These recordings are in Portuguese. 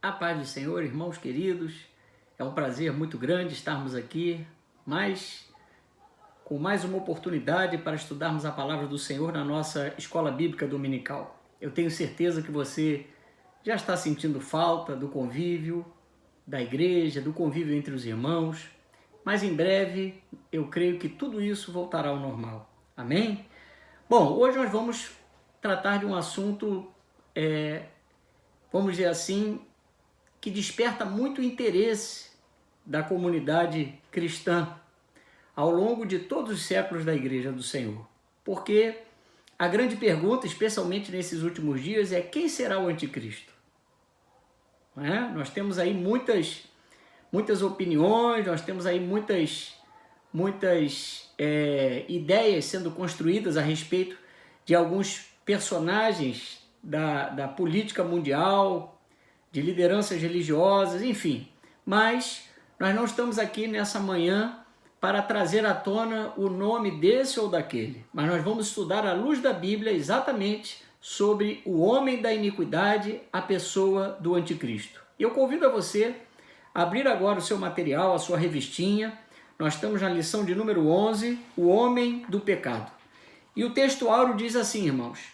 A paz do Senhor, irmãos queridos, é um prazer muito grande estarmos aqui, com mais uma oportunidade para estudarmos a palavra do Senhor na nossa escola bíblica dominical. Eu tenho certeza que você já está sentindo falta do convívio da igreja, do convívio entre os irmãos, mas em breve eu creio que tudo isso voltará ao normal. Amém? Bom, hoje nós vamos tratar de um assunto, vamos dizer assim, que desperta muito interesse da comunidade cristã ao longo de todos os séculos da Igreja do Senhor. Porque a grande pergunta, especialmente nesses últimos dias, é quem será o anticristo? Não é? Nós temos aí muitas opiniões, nós temos aí muitas ideias sendo construídas a respeito de alguns personagens da política mundial, de lideranças religiosas, enfim. Mas nós não estamos aqui nessa manhã para trazer à tona o nome desse ou daquele, mas nós vamos estudar à luz da Bíblia exatamente sobre o homem da iniquidade, a pessoa do anticristo. E eu convido a você a abrir agora o seu material, a sua revistinha. Nós estamos na lição de número 11, o homem do pecado. E o texto áureo diz assim, irmãos: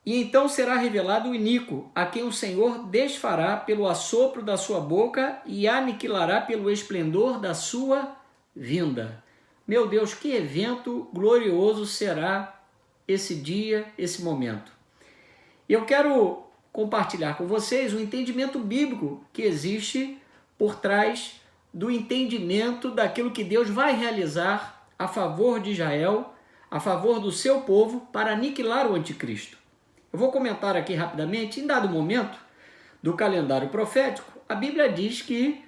E então será revelado o iníquo, a quem o Senhor desfará pelo assopro da sua boca e aniquilará pelo esplendor da sua vinda. Meu Deus, que evento glorioso será esse dia, esse momento. Eu quero compartilhar com vocês o entendimento bíblico que existe por trás do entendimento daquilo que Deus vai realizar a favor de Israel, a favor do seu povo, para aniquilar o anticristo. Eu vou comentar aqui rapidamente. Em dado momento do calendário profético, a Bíblia diz que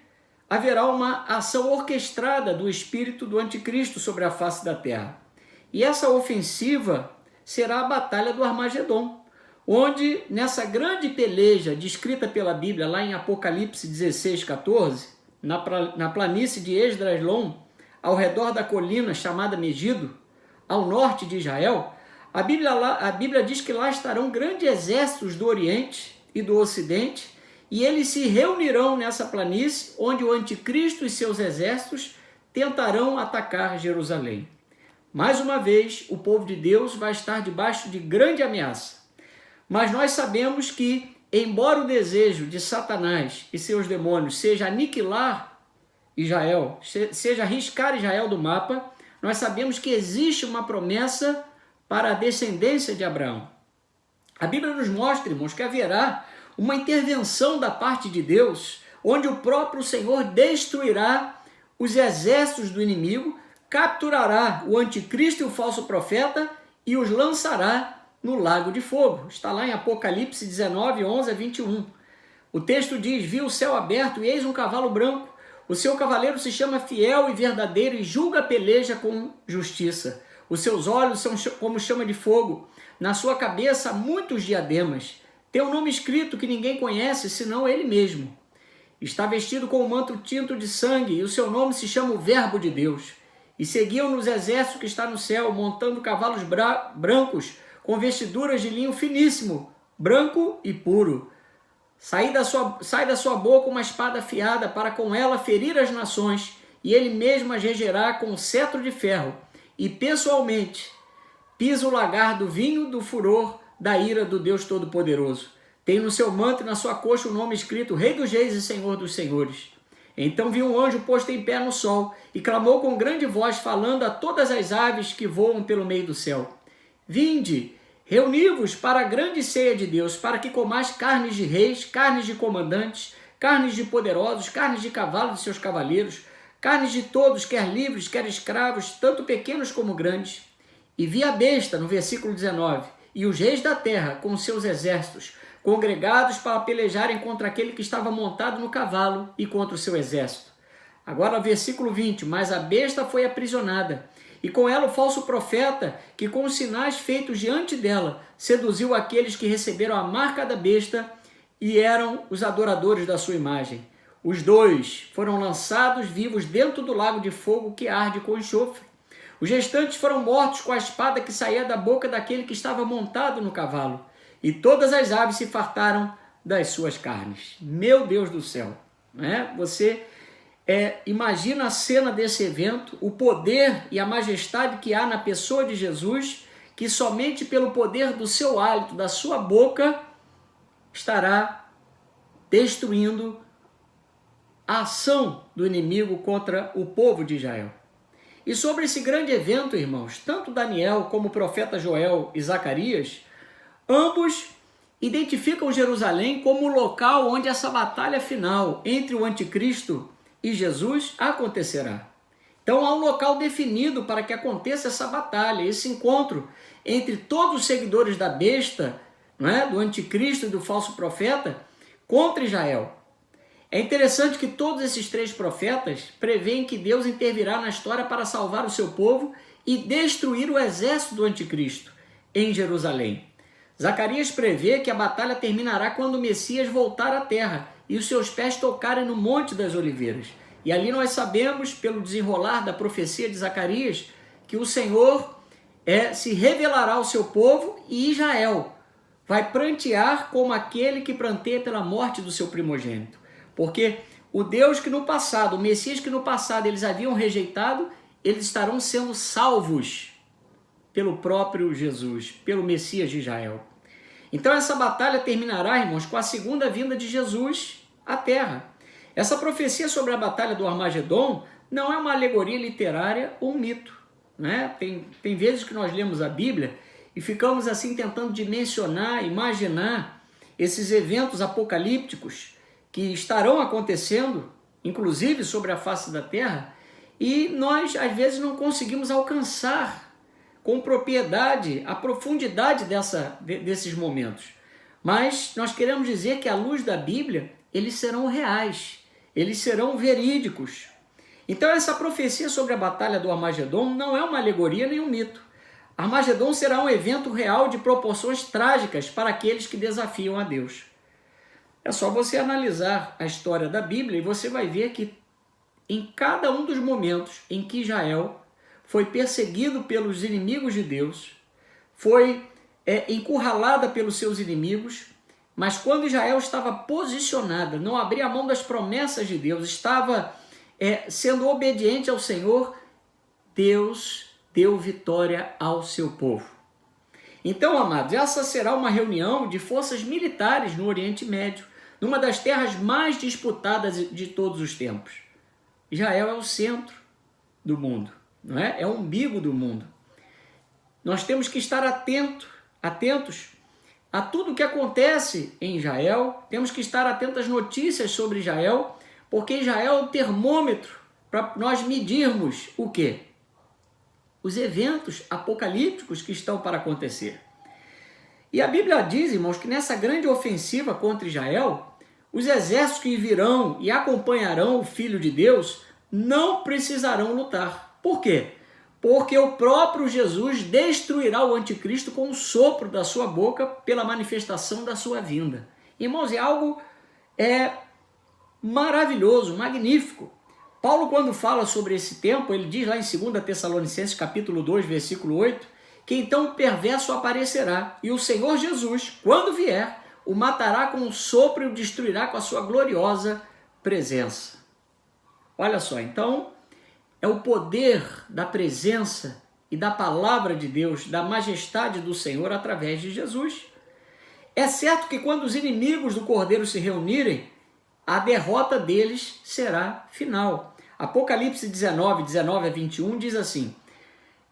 haverá uma ação orquestrada do espírito do anticristo sobre a face da terra. E essa ofensiva será a batalha do Armagedon, onde nessa grande peleja descrita pela Bíblia lá em Apocalipse 16:14, na planície de Esdraelon, ao redor da colina chamada Megido, ao norte de Israel, a Bíblia diz que lá estarão grandes exércitos do Oriente e do Ocidente, e eles se reunirão nessa planície, onde o anticristo e seus exércitos tentarão atacar Jerusalém. Mais uma vez, o povo de Deus vai estar debaixo de grande ameaça. Mas nós sabemos que, embora o desejo de Satanás e seus demônios seja aniquilar Israel, seja riscar Israel do mapa, nós sabemos que existe uma promessa para a descendência de Abraão. A Bíblia nos mostra, irmãos, que haverá uma intervenção da parte de Deus, onde o próprio Senhor destruirá os exércitos do inimigo, capturará o anticristo e o falso profeta e os lançará no lago de fogo. Está lá em Apocalipse 19, 11 a 21. O texto diz: Vi o céu aberto e eis um cavalo branco. O seu cavaleiro se chama Fiel e Verdadeiro e julga a peleja com justiça. Os seus olhos são como chama de fogo. Na sua cabeça há muitos diademas. Tem um nome escrito que ninguém conhece, senão ele mesmo. Está vestido com um manto tinto de sangue, e o seu nome se chama o Verbo de Deus. E seguiam nos exércitos que está no céu, montando cavalos brancos, com vestiduras de linho finíssimo, branco e puro. Sai da sua boca uma espada afiada, para com ela ferir as nações, e ele mesmo as regerá com um cetro de ferro. E pessoalmente pisa o lagar do vinho do furor da ira do Deus Todo-Poderoso. Tem no seu manto e na sua coxa o nome escrito Rei dos Reis e Senhor dos Senhores. Então viu um anjo posto em pé no sol e clamou com grande voz, falando a todas as aves que voam pelo meio do céu: Vinde, reuni-vos para a grande ceia de Deus, para que comais carnes de reis, carnes de comandantes, carnes de poderosos, carnes de cavalos e seus cavaleiros, carnes de todos, quer livres, quer escravos, tanto pequenos como grandes. E vi a besta, no versículo 19, e os reis da terra, com seus exércitos, congregados para pelejarem contra aquele que estava montado no cavalo e contra o seu exército. Agora, versículo 20, mas a besta foi aprisionada, e com ela o falso profeta, que com os sinais feitos diante dela, seduziu aqueles que receberam a marca da besta e eram os adoradores da sua imagem. Os dois foram lançados vivos dentro do lago de fogo que arde com enxofre. Os restantes foram mortos com a espada que saía da boca daquele que estava montado no cavalo. E todas as aves se fartaram das suas carnes. Meu Deus do céu, né? Você imagina a cena desse evento, o poder e a majestade que há na pessoa de Jesus, que somente pelo poder do seu hálito, da sua boca, estará destruindo a ação do inimigo contra o povo de Israel. E sobre esse grande evento, irmãos, tanto Daniel como o profeta Joel e Zacarias, ambos identificam Jerusalém como o local onde essa batalha final entre o anticristo e Jesus acontecerá. Então há um local definido para que aconteça essa batalha, esse encontro entre todos os seguidores da besta, não é? Do anticristo e do falso profeta, contra Israel. É interessante que todos esses três profetas preveem que Deus intervirá na história para salvar o seu povo e destruir o exército do anticristo em Jerusalém. Zacarias prevê que a batalha terminará quando o Messias voltar à terra e os seus pés tocarem no Monte das Oliveiras. E ali nós sabemos, pelo desenrolar da profecia de Zacarias, que o Senhor se revelará ao seu povo e Israel vai prantear como aquele que pranteia pela morte do seu primogênito. Porque o Deus que no passado, o Messias que no passado eles haviam rejeitado, eles estarão sendo salvos pelo próprio Jesus, pelo Messias de Israel. Então essa batalha terminará, irmãos, com a segunda vinda de Jesus à terra. Essa profecia sobre a batalha do Armagedon não é uma alegoria literária ou um mito, né? Tem vezes que nós lemos a Bíblia e ficamos assim tentando dimensionar, imaginar esses eventos apocalípticos que estarão acontecendo, inclusive sobre a face da terra, e nós às vezes não conseguimos alcançar com propriedade a profundidade desses momentos. Mas nós queremos dizer que à luz da Bíblia, eles serão reais, eles serão verídicos. Então essa profecia sobre a batalha do Armagedon não é uma alegoria nem um mito. Armagedon será um evento real de proporções trágicas para aqueles que desafiam a Deus. É só você analisar a história da Bíblia e você vai ver que em cada um dos momentos em que Israel foi perseguido pelos inimigos de Deus, foi encurralada pelos seus inimigos, mas quando Israel estava posicionada, não abria mão das promessas de Deus, estava sendo obediente ao Senhor, Deus deu vitória ao seu povo. Então, amados, essa será uma reunião de forças militares no Oriente Médio, numa das terras mais disputadas de todos os tempos. Israel é o centro do mundo, não é? É o umbigo do mundo. Nós temos que estar atentos a tudo o que acontece em Israel, temos que estar atentos às notícias sobre Israel, porque Israel é o termômetro para nós medirmos o quê? Os eventos apocalípticos que estão para acontecer. E a Bíblia diz, irmãos, que nessa grande ofensiva contra Israel, os exércitos que virão e acompanharão o Filho de Deus não precisarão lutar. Por quê? Porque o próprio Jesus destruirá o anticristo com o sopro da sua boca pela manifestação da sua vinda. Irmãos, é algo maravilhoso, magnífico. Paulo, quando fala sobre esse tempo, ele diz lá em 2 Tessalonicenses capítulo 2, versículo 8, que então o perverso aparecerá e o Senhor Jesus, quando vier, o matará com um sopro e o destruirá com a sua gloriosa presença. Olha só, então é o poder da presença e da palavra de Deus, da majestade do Senhor através de Jesus. É certo que quando os inimigos do Cordeiro se reunirem, a derrota deles será final. Apocalipse 19, 19 a 21 diz assim: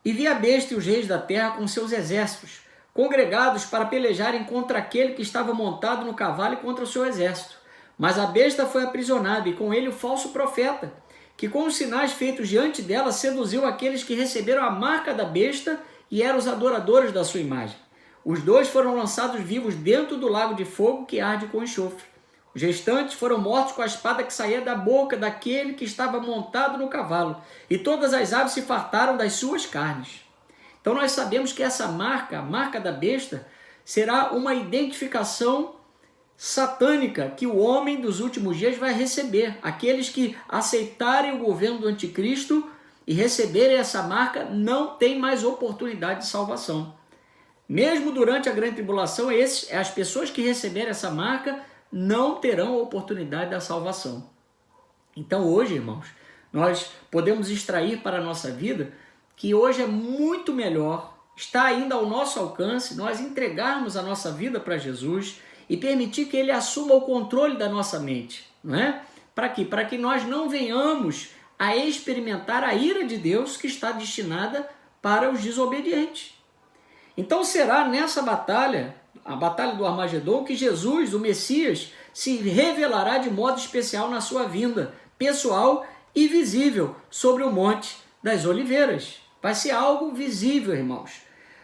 E vi a besta e os reis da terra com seus exércitos, congregados para pelejarem contra aquele que estava montado no cavalo e contra o seu exército. Mas a besta foi aprisionada, e com ele o falso profeta, que com os sinais feitos diante dela seduziu aqueles que receberam a marca da besta e eram os adoradores da sua imagem. Os dois foram lançados vivos dentro do lago de fogo que arde com enxofre. Os restantes foram mortos com a espada que saía da boca daquele que estava montado no cavalo, e todas as aves se fartaram das suas carnes. Então nós sabemos que essa marca, a marca da besta, será uma identificação satânica que o homem dos últimos dias vai receber. Aqueles que aceitarem o governo do anticristo e receberem essa marca não têm mais oportunidade de salvação. Mesmo durante a grande tribulação, as pessoas que receberem essa marca não terão a oportunidade da salvação. Então hoje, irmãos, nós podemos extrair para a nossa vida que hoje é muito melhor, está ainda ao nosso alcance, nós entregarmos a nossa vida para Jesus e permitir que Ele assuma o controle da nossa mente, não é? Para quê? Para que nós não venhamos a experimentar a ira de Deus que está destinada para os desobedientes. Então será nessa batalha, a batalha do Armagedon, que Jesus, o Messias, se revelará de modo especial na sua vinda, pessoal e visível, sobre o Monte das Oliveiras. Vai ser algo visível, irmãos.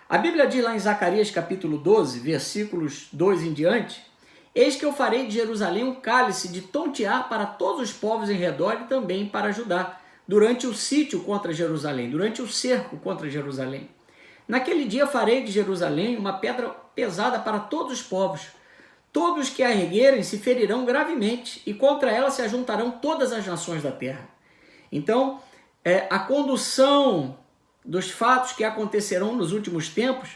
A Bíblia diz lá em Zacarias capítulo 12, versículos 2 em diante: eis que eu farei de Jerusalém um cálice de tontear para todos os povos em redor e também para Judá, durante o sítio contra Jerusalém, durante o cerco contra Jerusalém. Naquele dia farei de Jerusalém uma pedra pesada para todos os povos. Todos que a erguerem se ferirão gravemente, e contra ela se ajuntarão todas as nações da terra. Então, a condução dos fatos que acontecerão nos últimos tempos,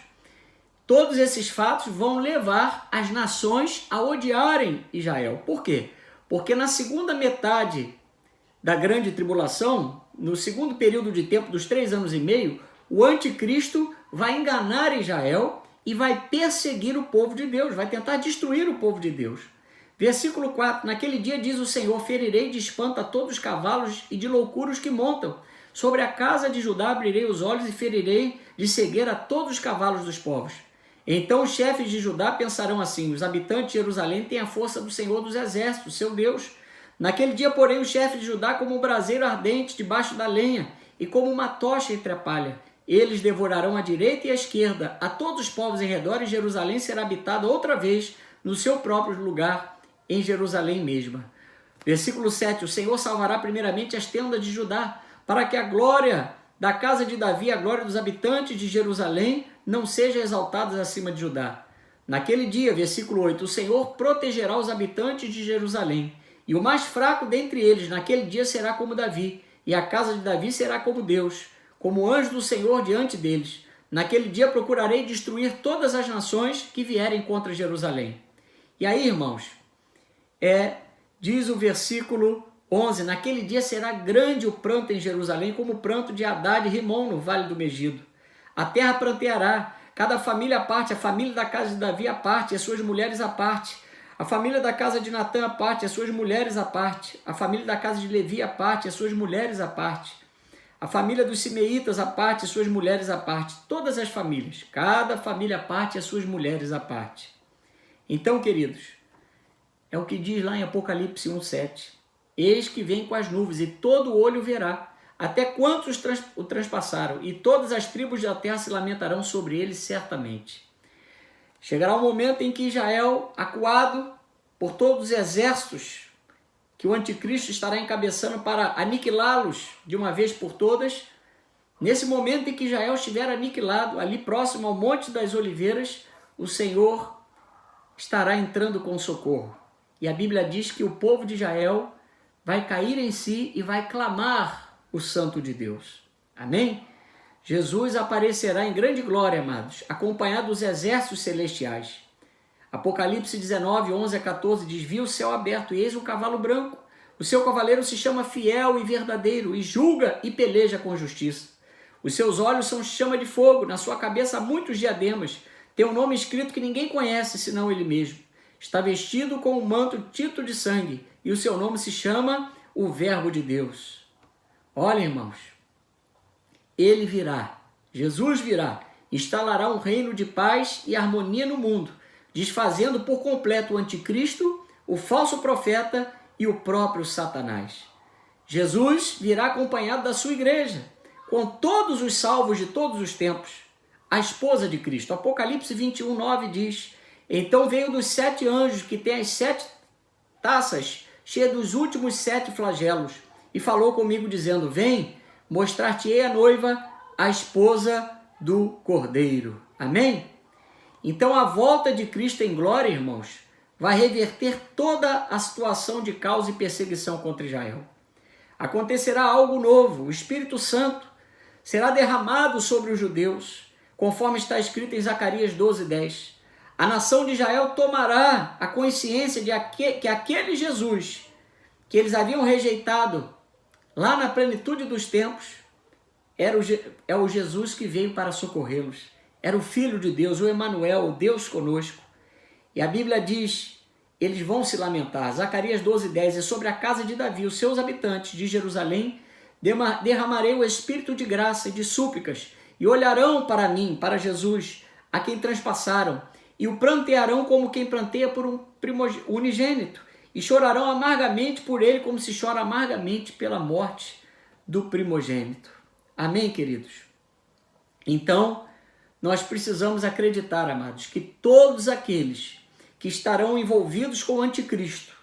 todos esses fatos vão levar as nações a odiarem Israel. Por quê? Porque na segunda metade da grande tribulação, no segundo período de tempo dos 3 anos e meio, o anticristo vai enganar Israel e vai perseguir o povo de Deus, vai tentar destruir o povo de Deus. Versículo 4, naquele dia diz o Senhor, ferirei de espanto a todos os cavalos e de loucura os que montam. Sobre a casa de Judá abrirei os olhos e ferirei de cegueira a todos os cavalos dos povos. Então os chefes de Judá pensarão assim, os habitantes de Jerusalém têm a força do Senhor dos exércitos, seu Deus. Naquele dia, porém, os chefes de Judá como um braseiro ardente debaixo da lenha e como uma tocha entre a palha. Eles devorarão à direita e à esquerda a todos os povos em redor, e Jerusalém será habitada outra vez no seu próprio lugar, em Jerusalém mesma. Versículo 7, o Senhor salvará primeiramente as tendas de Judá, para que a glória da casa de Davi, a glória dos habitantes de Jerusalém, não seja exaltada acima de Judá. Naquele dia, versículo 8, o Senhor protegerá os habitantes de Jerusalém, e o mais fraco dentre eles naquele dia será como Davi, e a casa de Davi será como Deus, como anjo do Senhor diante deles. Naquele dia procurarei destruir todas as nações que vierem contra Jerusalém. E aí, irmãos, diz o versículo 11, naquele dia será grande o pranto em Jerusalém, como o pranto de Hadad e Rimon no vale do Megido. A terra pranteará, cada família à parte, a família da casa de Davi à parte, e as suas mulheres à parte, a família da casa de Natã à parte, e as suas mulheres à parte, a família da casa de Levi à parte, e as suas mulheres à parte, a família dos Simeitas à parte, e suas mulheres à parte, todas as famílias, cada família à parte, e as suas mulheres à parte. Então, queridos, é o que diz lá em Apocalipse 1:7. Eis que vem com as nuvens, e todo olho verá, até quantos o transpassaram, e todas as tribos da terra se lamentarão sobre ele certamente. Chegará o momento em que Israel, acuado por todos os exércitos que o anticristo estará encabeçando para aniquilá-los de uma vez por todas, nesse momento em que Israel estiver aniquilado, ali próximo ao Monte das Oliveiras, o Senhor estará entrando com socorro. E a Bíblia diz que o povo de Israel vai cair em si e vai clamar o Santo de Deus. Amém? Jesus aparecerá em grande glória, amados, acompanhado dos exércitos celestiais. Apocalipse 19, 11 a 14 diz, vi o céu aberto e eis um cavalo branco. O seu cavaleiro se chama Fiel e Verdadeiro e julga e peleja com justiça. Os seus olhos são chama de fogo, na sua cabeça há muitos diademas. Tem um nome escrito que ninguém conhece, senão ele mesmo. Está vestido com um manto tinto de sangue e o seu nome se chama o Verbo de Deus. Olha, irmãos, ele virá, Jesus virá, instalará um reino de paz e harmonia no mundo, desfazendo por completo o anticristo, o falso profeta e o próprio Satanás. Jesus virá acompanhado da sua igreja, com todos os salvos de todos os tempos, a esposa de Cristo. Apocalipse 21, 9 diz, então veio dos 7 anjos que têm as 7 taças cheias dos últimos 7 flagelos, e falou comigo dizendo, vem, mostrar-te-ei a noiva, a esposa do Cordeiro. Amém? Então a volta de Cristo em glória, irmãos, vai reverter toda a situação de caos e perseguição contra Israel. Acontecerá algo novo, o Espírito Santo será derramado sobre os judeus, conforme está escrito em Zacarias 12, 10. a nação de Israel tomará a consciência de que aquele Jesus que eles haviam rejeitado lá na plenitude dos tempos é o Jesus que veio para socorrê-los. Era o Filho de Deus, o Emanuel, o Deus conosco. E a Bíblia diz, eles vão se lamentar. Zacarias 12:10, e sobre a casa de Davi, os seus habitantes de Jerusalém, derramarei o espírito de graça e de súplicas, e olharão para mim, para Jesus, a quem transpassaram, e o prantearão como quem pranteia por um unigênito, e chorarão amargamente por ele, como se chora amargamente pela morte do primogênito. Amém, queridos? Então, nós precisamos acreditar, amados, que todos aqueles que estarão envolvidos com o anticristo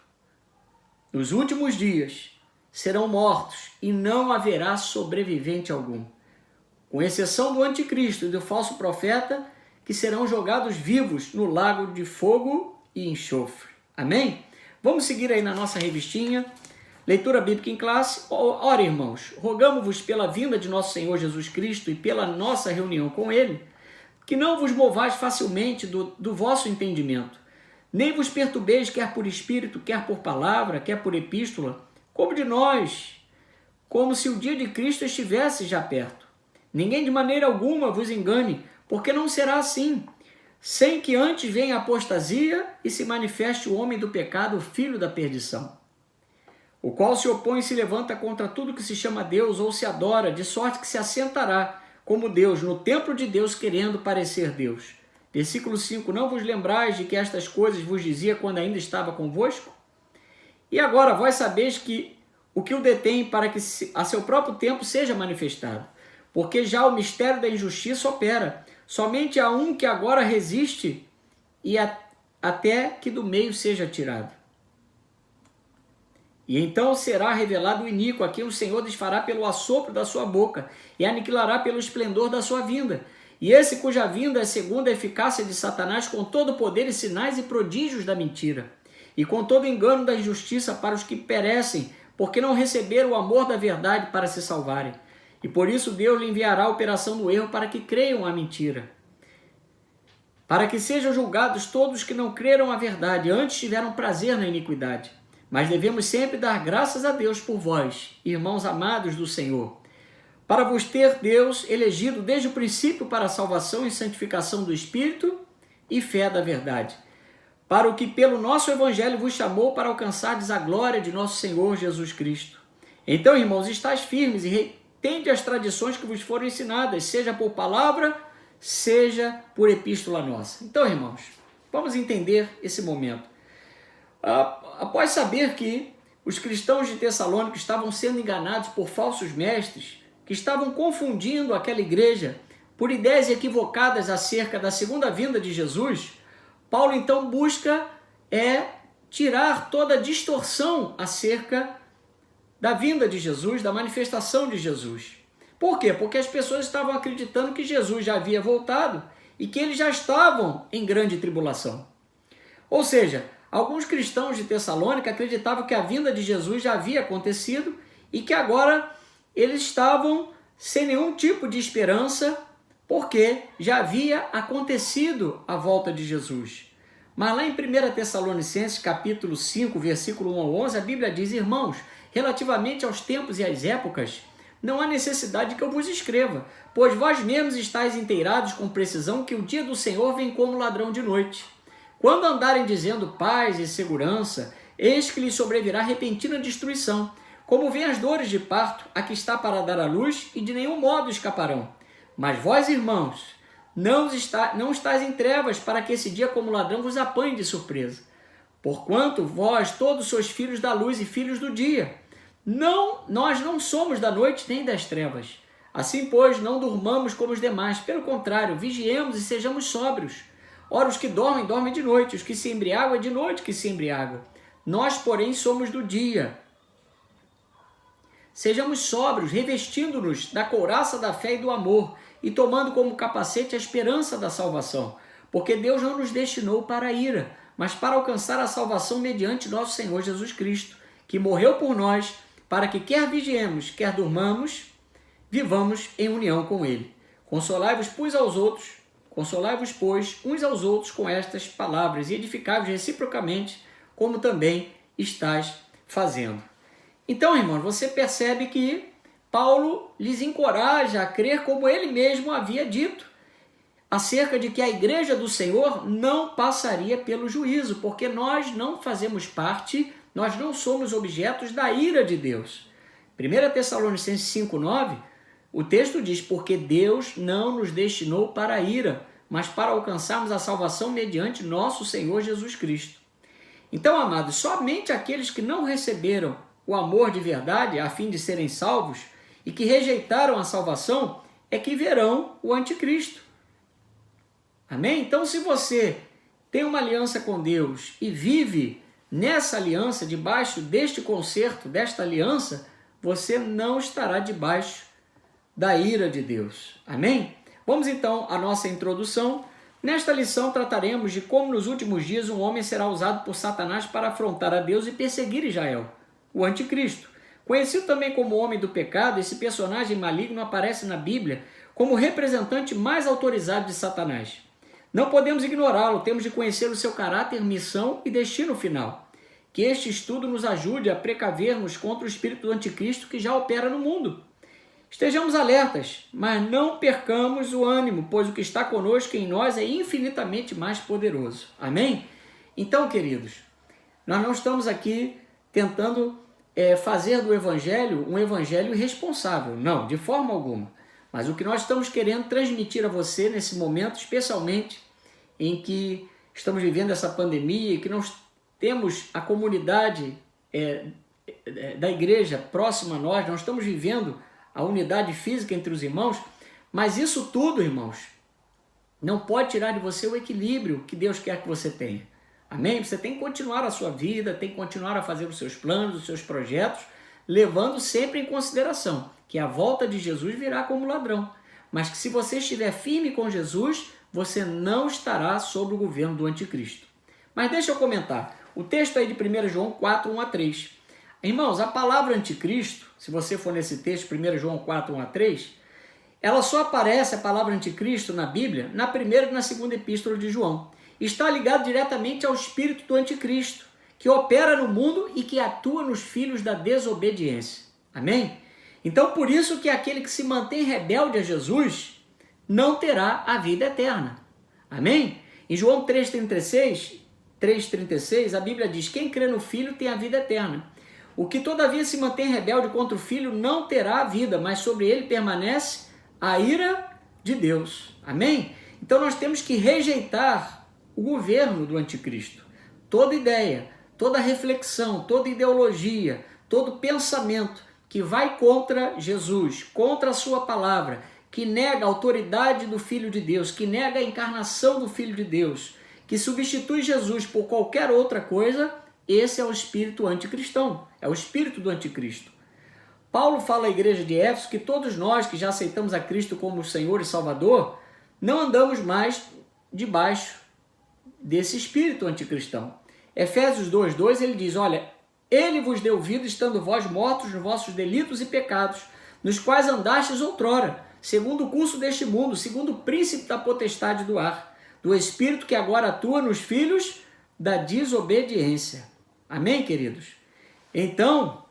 nos últimos dias serão mortos e não haverá sobrevivente algum, com exceção do anticristo e do falso profeta, que serão jogados vivos no lago de fogo e enxofre. Amém? Vamos seguir aí na nossa revistinha, leitura bíblica em classe. Ora, irmãos, rogamo-vos pela vinda de nosso Senhor Jesus Cristo e pela nossa reunião com Ele, que não vos movais facilmente do vosso entendimento, nem vos perturbeis quer por espírito, quer por palavra, quer por epístola, como de nós, como se o dia de Cristo estivesse já perto. Ninguém de maneira alguma vos engane, porque não será assim, sem que antes venha a apostasia e se manifeste o homem do pecado, o filho da perdição, o qual se opõe e se levanta contra tudo que se chama Deus ou se adora, de sorte que se assentará como Deus no templo de Deus, querendo parecer Deus. Versículo 5, não vos lembrais de que estas coisas vos dizia quando ainda estava convosco? E agora vós sabeis que o que o detém para que a seu próprio tempo seja manifestado, porque já o mistério da injustiça opera. Somente há um que agora resiste e até que do meio seja tirado. E então será revelado o iníquo, a quem o Senhor desfará pelo assopro da sua boca e aniquilará pelo esplendor da sua vinda. E esse cuja vinda é segundo a eficácia de Satanás, com todo o poder e sinais e prodígios da mentira, e com todo o engano da injustiça para os que perecem, porque não receberam o amor da verdade para se salvarem. E por isso Deus lhe enviará a operação do erro para que creiam a mentira, para que sejam julgados todos que não creram a verdade, antes tiveram prazer na iniquidade. Mas devemos sempre dar graças a Deus por vós, irmãos amados do Senhor, para vos ter Deus elegido desde o princípio para a salvação e santificação do Espírito e fé da verdade, para o que pelo nosso Evangelho vos chamou para alcançardes a glória de nosso Senhor Jesus Cristo. Então, irmãos, estáis firmes e retende as tradições que vos foram ensinadas, seja por palavra, seja por epístola nossa. Então, irmãos, vamos entender esse momento. Após saber que os cristãos de Tessalônica estavam sendo enganados por falsos mestres, que estavam confundindo aquela igreja por ideias equivocadas acerca da segunda vinda de Jesus, Paulo então busca tirar toda a distorção acerca da vinda de Jesus, da manifestação de Jesus. Por quê? Porque as pessoas estavam acreditando que Jesus já havia voltado e que eles já estavam em grande tribulação. Ou seja, alguns cristãos de Tessalônica acreditavam que a vinda de Jesus já havia acontecido e que agora eles estavam sem nenhum tipo de esperança, porque já havia acontecido a volta de Jesus. Mas lá em 1 Tessalonicenses, capítulo 5, versículo 1 ao 11, a Bíblia diz: irmãos, relativamente aos tempos e às épocas, não há necessidade que eu vos escreva, pois vós mesmos estáis inteirados com precisão que o dia do Senhor vem como ladrão de noite. Quando andarem dizendo paz e segurança, eis que lhes sobrevirá repentina destruição, como vêm as dores de parto, a que está para dar à luz, e de nenhum modo escaparão. Mas vós, irmãos, não estáis em trevas, para que esse dia como ladrão vos apanhe de surpresa. Porquanto vós todos sois filhos da luz e filhos do dia. Nós não somos da noite nem das trevas. Assim, pois, não durmamos como os demais. Pelo contrário, vigiemos e sejamos sóbrios. Ora, os que dormem, dormem de noite. Os que se embriagam, é de noite que se embriagam. Nós, porém, somos do dia. Sejamos sóbrios, revestindo-nos da couraça da fé e do amor, e tomando como capacete a esperança da salvação. Porque Deus não nos destinou para a ira, mas para alcançar a salvação mediante nosso Senhor Jesus Cristo, que morreu por nós, para que quer vigiemos, quer durmamos, vivamos em união com Ele. Consolai-vos uns aos outros Consolai-vos, pois, uns aos outros com estas palavras e edificai-vos reciprocamente, como também estás fazendo. Então, irmãos, você percebe que Paulo lhes encoraja a crer como ele mesmo havia dito, acerca de que a igreja do Senhor não passaria pelo juízo, porque nós não fazemos parte, nós não somos objetos da ira de Deus. 1 Tessalonicenses 5,9, o texto diz, porque Deus não nos destinou para a ira, mas para alcançarmos a salvação mediante nosso Senhor Jesus Cristo. Então, amados, somente aqueles que não receberam o amor de verdade, a fim de serem salvos, e que rejeitaram a salvação, é que verão o anticristo. Amém? Então, se você tem uma aliança com Deus e vive nessa aliança, debaixo deste concerto, desta aliança, você não estará debaixo da ira de Deus. Amém? Vamos então à nossa introdução. Nesta lição trataremos de como nos últimos dias um homem será usado por Satanás para afrontar a Deus e perseguir Israel, o anticristo. Conhecido também como homem do pecado, esse personagem maligno aparece na Bíblia como o representante mais autorizado de Satanás. Não podemos ignorá-lo, temos de conhecer o seu caráter, missão e destino final. Que este estudo nos ajude a precavermos contra o espírito do anticristo que já opera no mundo. Estejamos alertas, mas não percamos o ânimo, pois o que está conosco em nós é infinitamente mais poderoso. Amém? Então, queridos, nós não estamos aqui tentando fazer do evangelho um evangelho irresponsável. Não, de forma alguma. Mas o que nós estamos querendo transmitir a você nesse momento, especialmente em que estamos vivendo essa pandemia e que nós temos a comunidade da igreja próxima a nós, nós estamos vivendo a unidade física entre os irmãos, mas isso tudo, irmãos, não pode tirar de você o equilíbrio que Deus quer que você tenha. Amém? Você tem que continuar a sua vida, tem que continuar a fazer os seus planos, os seus projetos, levando sempre em consideração que a volta de Jesus virá como ladrão, mas que se você estiver firme com Jesus, você não estará sob o governo do anticristo. Mas deixa eu comentar, o texto aí de 1 João 4, 1 a 3. Irmãos, a palavra anticristo, se você for nesse texto, 1 João 4, 1 a 3, ela só aparece, a palavra anticristo, na Bíblia, na primeira e na segunda epístola de João. Está ligado diretamente ao espírito do anticristo, que opera no mundo e que atua nos filhos da desobediência. Amém? Então, por isso que aquele que se mantém rebelde a Jesus não terá a vida eterna. Amém? Em João 3,36, a Bíblia diz, quem crê no Filho tem a vida eterna. O que todavia se mantém rebelde contra o Filho não terá a vida, mas sobre ele permanece a ira de Deus. Amém? Então nós temos que rejeitar o governo do anticristo. Toda ideia, toda reflexão, toda ideologia, todo pensamento que vai contra Jesus, contra a sua palavra, que nega a autoridade do Filho de Deus, que nega a encarnação do Filho de Deus, que substitui Jesus por qualquer outra coisa, esse é o espírito anticristão, é o espírito do anticristo. Paulo fala à igreja de Éfeso que todos nós que já aceitamos a Cristo como Senhor e Salvador, não andamos mais debaixo desse espírito anticristão. Efésios 2:2 ele diz, olha, ele vos deu vida estando vós mortos nos vossos delitos e pecados, nos quais andastes outrora, segundo o curso deste mundo, segundo o príncipe da potestade do ar, do espírito que agora atua nos filhos da desobediência. Amém, queridos? Então,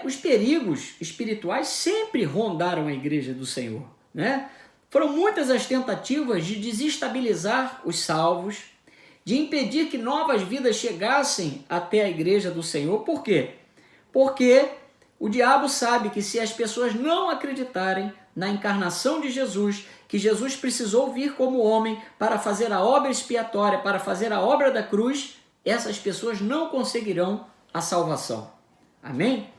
os perigos espirituais sempre rondaram a igreja do Senhor, né? Foram muitas as tentativas de desestabilizar os salvos, de impedir que novas vidas chegassem até a igreja do Senhor. Por quê? Porque o diabo sabe que se as pessoas não acreditarem na encarnação de Jesus, que Jesus precisou vir como homem para fazer a obra expiatória, para fazer a obra da cruz, essas pessoas não conseguirão a salvação. Amém?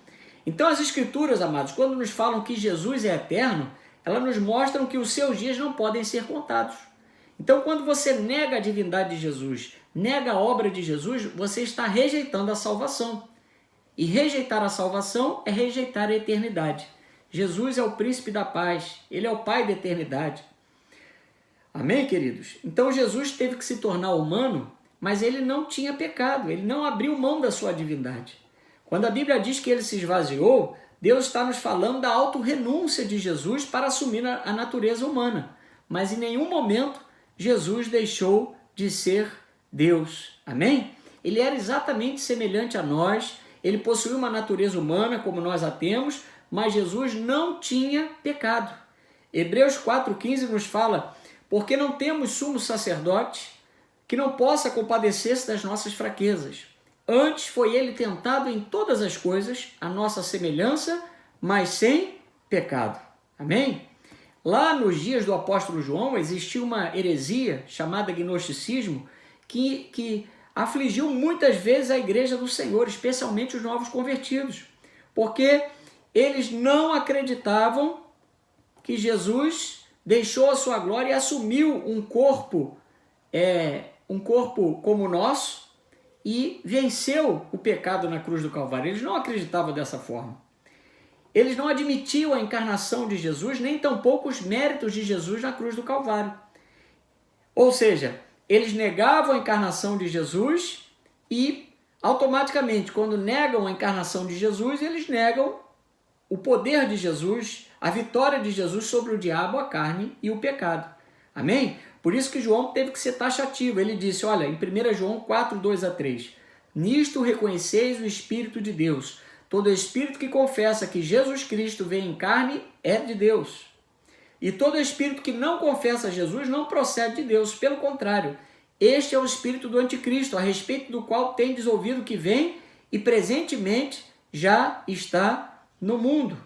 Então as Escrituras, amados, quando nos falam que Jesus é eterno, elas nos mostram que os seus dias não podem ser contados. Então, quando você nega a divindade de Jesus, nega a obra de Jesus, você está rejeitando a salvação. E rejeitar a salvação é rejeitar a eternidade. Jesus é o príncipe da paz, ele é o pai da eternidade. Amém, queridos? Então, Jesus teve que se tornar humano, mas ele não tinha pecado, ele não abriu mão da sua divindade. Quando a Bíblia diz que ele se esvaziou, Deus está nos falando da autorrenúncia de Jesus para assumir a natureza humana. mas em nenhum momento Jesus deixou de ser Deus. Amém? Ele era exatamente semelhante a nós, ele possuía uma natureza humana como nós a temos, mas Jesus não tinha pecado. Hebreus 4,15 nos fala: porque não temos sumo sacerdote que não possa compadecer-se das nossas fraquezas. Antes foi ele tentado em todas as coisas, a nossa semelhança, mas sem pecado. Amém? Lá nos dias do apóstolo João existia uma heresia chamada gnosticismo que afligiu muitas vezes a igreja do Senhor, especialmente os novos convertidos, porque eles não acreditavam que Jesus deixou a sua glória e assumiu um corpo como o nosso e venceu o pecado na cruz do Calvário. Eles não acreditavam dessa forma. Eles não admitiam a encarnação de Jesus, nem tampouco os méritos de Jesus na cruz do Calvário. Ou seja, eles negavam a encarnação de Jesus e, automaticamente, quando negam a encarnação de Jesus, eles negam o poder de Jesus, a vitória de Jesus sobre o diabo, a carne e o pecado. Amém? Por isso que João teve que ser taxativo. Ele disse, olha, em 1 João 4, 2-3, nisto reconheceis o Espírito de Deus. Todo espírito que confessa que Jesus Cristo veio em carne é de Deus. E todo espírito que não confessa Jesus não procede de Deus. Pelo contrário, este é o espírito do anticristo, a respeito do qual tendes ouvido que vem e presentemente já está no mundo.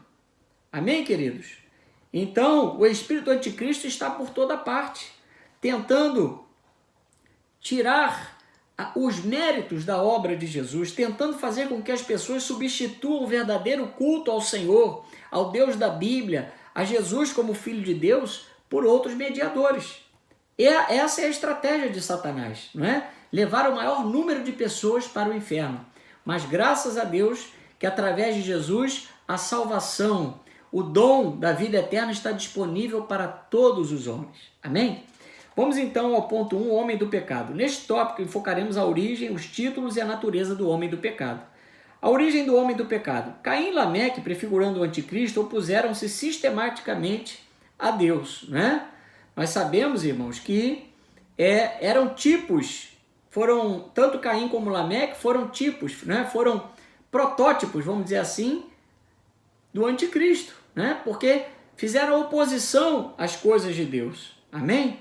Amém, queridos? Então, o espírito do anticristo está por toda parte, tentando tirar os méritos da obra de Jesus, tentando fazer com que as pessoas substituam o verdadeiro culto ao Senhor, ao Deus da Bíblia, a Jesus como Filho de Deus, por outros mediadores. Essa é a estratégia de Satanás, não é? Levar o maior número de pessoas para o inferno. Mas graças a Deus que através de Jesus a salvação, o dom da vida eterna está disponível para todos os homens. Amém? Vamos então ao ponto 1, o homem do pecado. Neste tópico enfocaremos a origem, os títulos e a natureza do homem do pecado. A origem do homem do pecado. Caim e Lameque, prefigurando o anticristo, opuseram-se sistematicamente a Deus, né? Nós sabemos, irmãos, que eram tipos, tanto Caim como Lameque foram tipos, né? Foram protótipos, vamos dizer assim, do anticristo, né? Porque fizeram oposição às coisas de Deus. Amém?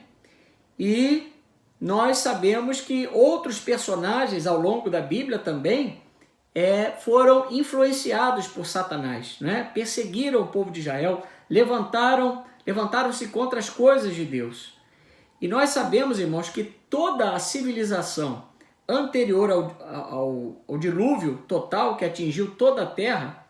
E nós sabemos que outros personagens ao longo da Bíblia também foram influenciados por Satanás, né? Perseguiram o povo de Israel, levantaram-se contra as coisas de Deus. E nós sabemos, irmãos, que toda a civilização anterior ao dilúvio total que atingiu toda a terra,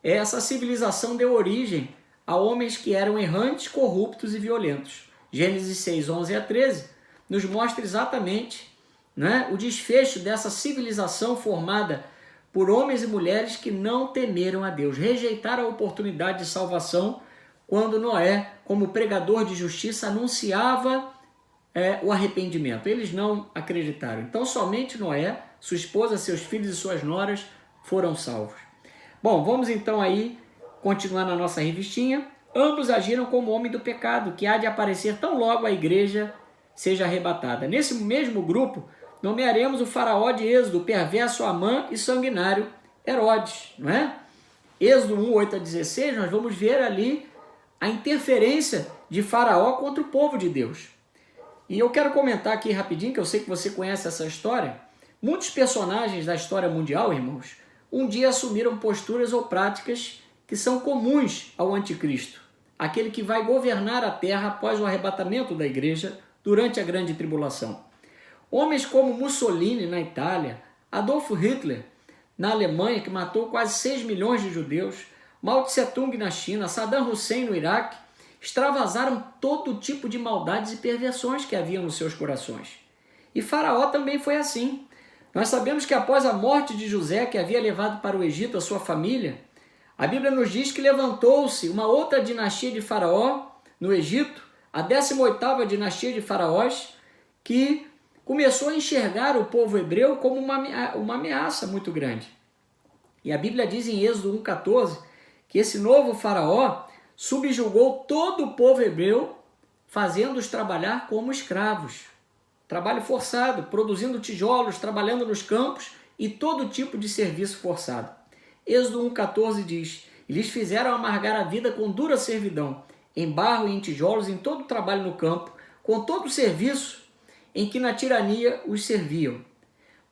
essa civilização deu origem a homens que eram errantes, corruptos e violentos. Gênesis 6, 11-13 nos mostra exatamente, né, o desfecho dessa civilização formada por homens e mulheres que não temeram a Deus, rejeitaram a oportunidade de salvação quando Noé, como pregador de justiça, anunciava o arrependimento. Eles não acreditaram. Então somente Noé, sua esposa, seus filhos e suas noras foram salvos. Bom, vamos então aí continuar na nossa revistinha. Ambos agiram como homem do pecado, que há de aparecer tão logo a igreja seja arrebatada. Nesse mesmo grupo, nomearemos o faraó de Êxodo, perverso Amã e sanguinário Herodes, não é? Êxodo 1, 8-16, nós vamos ver ali a interferência de faraó contra o povo de Deus. E eu quero comentar aqui rapidinho, que eu sei que você conhece essa história. Muitos personagens da história mundial, irmãos, um dia assumiram posturas ou práticas que são comuns ao anticristo, aquele que vai governar a terra após o arrebatamento da igreja durante a grande tribulação. Homens como Mussolini na Itália, Adolf Hitler na Alemanha, que matou quase 6 milhões de judeus, Mao Tse-tung na China, Saddam Hussein no Iraque, extravasaram todo tipo de maldades e perversões que haviam nos seus corações. E Faraó também foi assim. Nós sabemos que após a morte de José, que havia levado para o Egito a sua família, a Bíblia nos diz que levantou-se uma outra dinastia de Faraó no Egito, a 18ª dinastia de faraós, que começou a enxergar o povo hebreu como uma ameaça muito grande. E a Bíblia diz em Êxodo 1,14 que esse novo faraó subjugou todo o povo hebreu fazendo-os trabalhar como escravos. Trabalho forçado, produzindo tijolos, trabalhando nos campos e todo tipo de serviço forçado. Êxodo 1,14 diz: e lhes fizeram amargar a vida com dura servidão, em barro e em tijolos, em todo o trabalho no campo, com todo o serviço em que na tirania os serviam.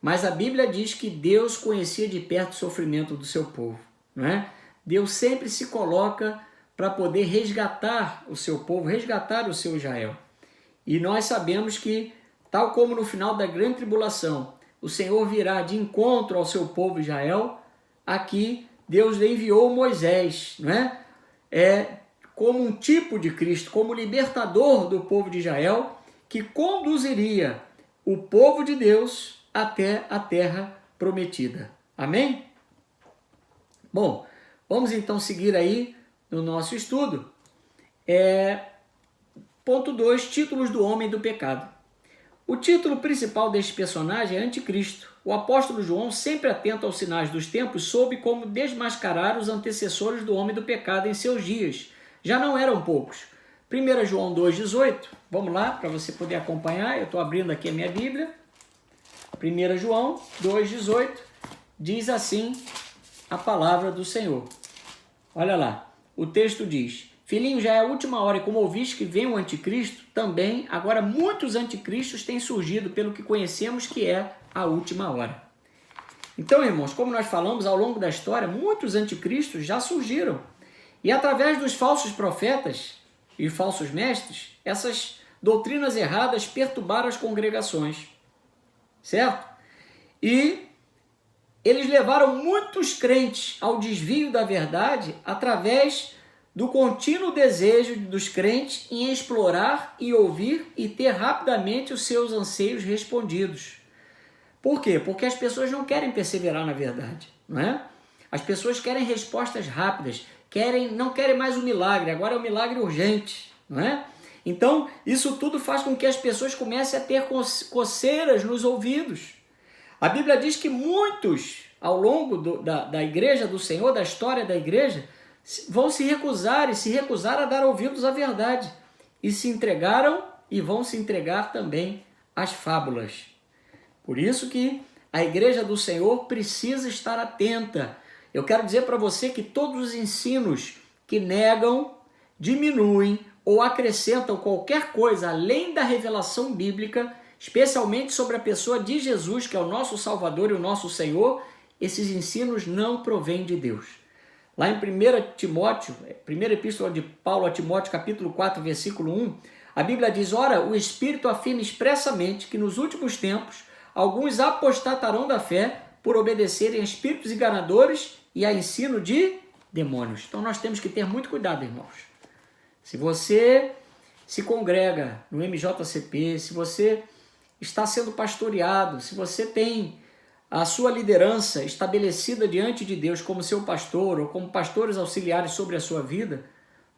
Mas a Bíblia diz que Deus conhecia de perto o sofrimento do seu povo, não é? Deus sempre se coloca para poder resgatar o seu povo, resgatar o seu Israel. E nós sabemos que, tal como no final da grande tribulação, o Senhor virá de encontro ao seu povo Israel, aqui Deus lhe enviou Moisés, não é? Como um tipo de Cristo, como libertador do povo de Israel, que conduziria o povo de Deus até a terra prometida. Amém? Bom, vamos então seguir aí no nosso estudo. Ponto 2, títulos do homem do pecado. O título principal deste personagem é Anticristo. O apóstolo João, sempre atento aos sinais dos tempos, soube como desmascarar os antecessores do homem do pecado em seus dias. Já não eram poucos. 1 João 2,18, vamos lá, para você poder acompanhar, eu estou abrindo aqui a minha Bíblia. 1 João 2,18, diz assim a palavra do Senhor. Olha lá, o texto diz: filhinho, já é a última hora, e como ouviste que vem o anticristo, também agora muitos anticristos têm surgido, pelo que conhecemos que é a última hora. Então, irmãos, como nós falamos ao longo da história, muitos anticristos já surgiram. E através dos falsos profetas e falsos mestres, essas doutrinas erradas perturbaram as congregações, certo? E eles levaram muitos crentes ao desvio da verdade através do contínuo desejo dos crentes em explorar e ouvir e ter rapidamente os seus anseios respondidos. Por quê? Porque as pessoas não querem perseverar na verdade, não é? As pessoas querem respostas rápidas, não querem mais o milagre, agora é o milagre urgente, não é? Então, isso tudo faz com que as pessoas comecem a ter coceiras nos ouvidos. A Bíblia diz que muitos, ao longo da igreja do Senhor, da história da igreja, vão se recusar a dar ouvidos à verdade. E se entregaram e vão se entregar também às fábulas. Por isso que a igreja do Senhor precisa estar atenta. Eu quero dizer para você que todos os ensinos que negam, diminuem ou acrescentam qualquer coisa além da revelação bíblica, especialmente sobre a pessoa de Jesus, que é o nosso Salvador e o nosso Senhor, esses ensinos não provêm de Deus. Lá em 1 Timóteo, primeira epístola de Paulo a Timóteo, capítulo 4, versículo 1, a Bíblia diz: ora, o Espírito afirma expressamente que nos últimos tempos alguns apostatarão da fé por obedecerem a espíritos enganadores e a ensino de demônios. Então nós temos que ter muito cuidado, irmãos. Se você se congrega no MJCP, se você está sendo pastoreado, se você tem a sua liderança estabelecida diante de Deus como seu pastor ou como pastores auxiliares sobre a sua vida,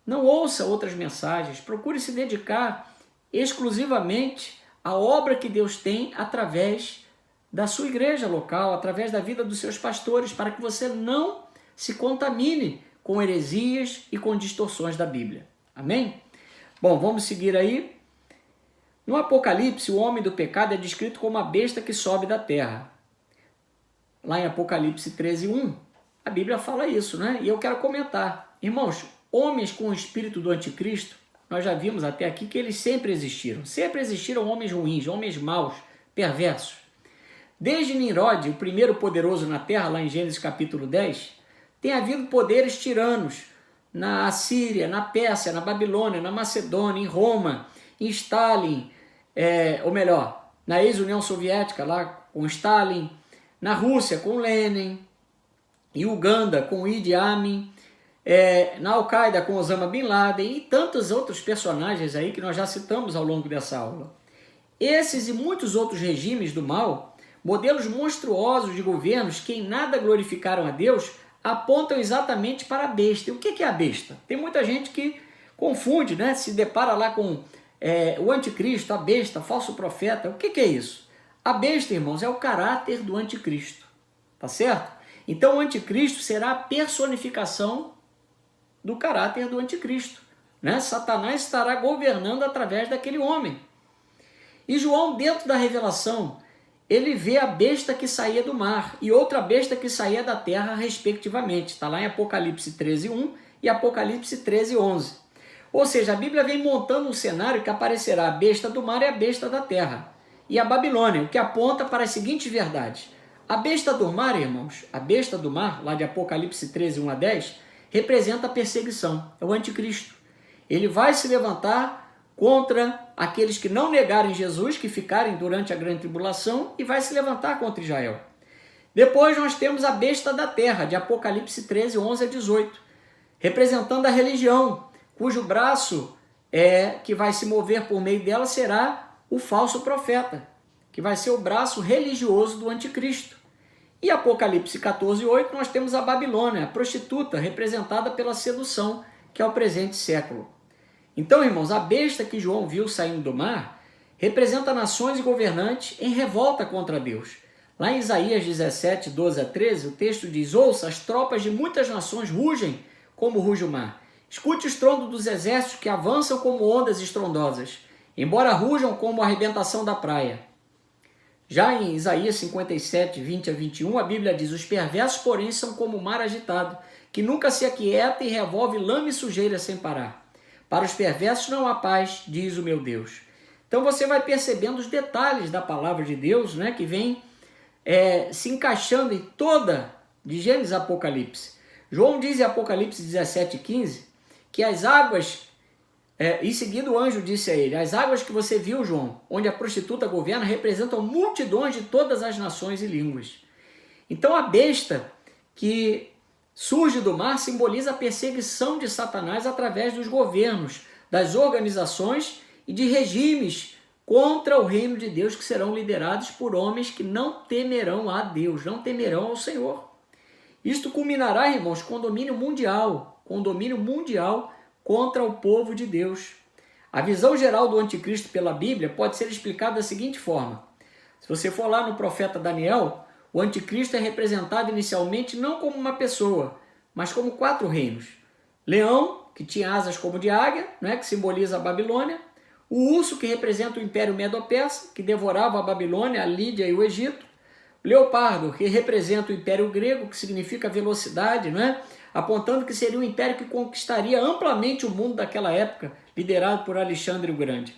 não ouça outras mensagens, procure se dedicar exclusivamente à obra que Deus tem através da sua igreja local, através da vida dos seus pastores, para que você não se contamine com heresias e com distorções da Bíblia. Amém? Bom, vamos seguir aí. No Apocalipse, o homem do pecado é descrito como a besta que sobe da terra. Lá em Apocalipse 13:1, a Bíblia fala isso, né? E eu quero comentar. Irmãos, homens com o espírito do anticristo, nós já vimos até aqui que eles sempre existiram. Sempre existiram homens ruins, homens maus, perversos. Desde Nimrod, o primeiro poderoso na terra, lá em Gênesis capítulo 10, tem havido poderes tiranos na Assíria, na Pérsia, na Babilônia, na Macedônia, em Roma, em Stalin, na ex-União Soviética, lá com Stalin, na Rússia com Lenin, em Uganda com Idi Amin, na Al-Qaeda com Osama Bin Laden e tantos outros personagens aí que nós já citamos ao longo dessa aula. Esses e muitos outros regimes do mal, modelos monstruosos de governos que em nada glorificaram a Deus, apontam exatamente para a besta. E o que é a besta? Tem muita gente que confunde, né? Se depara lá com o anticristo, a besta, falso profeta. O que é isso? A besta, irmãos, é o caráter do anticristo. Tá certo? Então o anticristo será a personificação do caráter do anticristo. né? Satanás estará governando através daquele homem. E João, dentro da revelação, ele vê a besta que saía do mar e outra besta que saía da terra, respectivamente. Está lá em Apocalipse 13:1 e Apocalipse 13:11. Ou seja, a Bíblia vem montando um cenário que aparecerá a besta do mar e a besta da terra. E a Babilônia, o que aponta para as seguintes verdades. A besta do mar, irmãos, a besta do mar, lá de Apocalipse 13:1-10, representa a perseguição, é o anticristo. Ele vai se levantar contra aqueles que não negarem Jesus, que ficarem durante a grande tribulação, e vai se levantar contra Israel. Depois nós temos a besta da terra, de Apocalipse 13:11-18, representando a religião, cujo braço que vai se mover por meio dela será o falso profeta, que vai ser o braço religioso do anticristo. E Apocalipse 14:8 nós temos a Babilônia, a prostituta, representada pela sedução, que é o presente século. Então, irmãos, a besta que João viu saindo do mar representa nações e governantes em revolta contra Deus. Lá em Isaías 17:12-13, o texto diz: ouça, as tropas de muitas nações rugem como ruge o mar. Escute o estrondo dos exércitos que avançam como ondas estrondosas, embora rujam como a arrebentação da praia. Já em Isaías 57:20-21, a Bíblia diz: os perversos, porém, são como o mar agitado, que nunca se aquieta e revolve lama e sujeira sem parar. Para os perversos não há paz, diz o meu Deus. Então você vai percebendo os detalhes da palavra de Deus, né, que vem se encaixando em toda, de Gênesis a Apocalipse. João diz em Apocalipse 17:15 que as águas, em seguida o anjo disse a ele: as águas que você viu, João, onde a prostituta governa, representam multidões de todas as nações e línguas. Então a besta que surge do mar simboliza a perseguição de Satanás através dos governos, das organizações e de regimes contra o reino de Deus, que serão liderados por homens que não temerão a Deus, não temerão ao Senhor. Isto culminará, irmãos, com domínio mundial contra o povo de Deus. A visão geral do anticristo pela Bíblia pode ser explicada da seguinte forma. Se você for lá no profeta Daniel, o anticristo é representado inicialmente não como uma pessoa, mas como 4 reinos. Leão, que tinha asas como de águia, né, que simboliza a Babilônia. O urso, que representa o Império Medo-Persa, que devorava a Babilônia, a Lídia e o Egito. Leopardo, que representa o Império Grego, que significa velocidade, né, apontando que seria um império que conquistaria amplamente o mundo daquela época, liderado por Alexandre o Grande.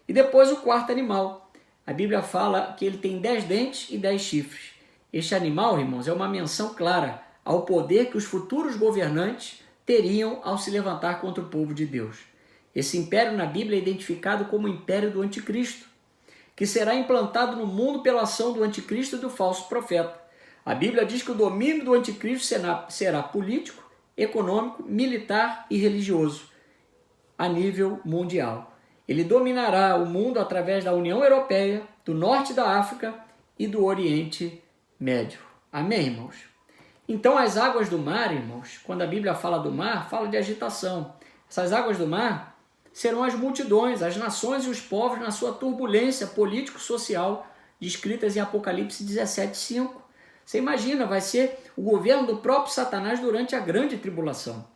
E depois o 4º animal. A Bíblia fala que ele tem 10 dentes e 10 chifres. Este animal, irmãos, é uma menção clara ao poder que os futuros governantes teriam ao se levantar contra o povo de Deus. Esse império na Bíblia é identificado como o império do anticristo, que será implantado no mundo pela ação do anticristo e do falso profeta. A Bíblia diz que o domínio do anticristo será político, econômico, militar e religioso, a nível mundial. Ele dominará o mundo através da União Europeia, do norte da África e do Oriente Médio. Amém, irmãos? Então, as águas do mar, irmãos, quando a Bíblia fala do mar, fala de agitação. Essas águas do mar serão as multidões, as nações e os povos na sua turbulência político-social, descritas em Apocalipse 17:5. Você imagina, vai ser o governo do próprio Satanás durante a grande tribulação.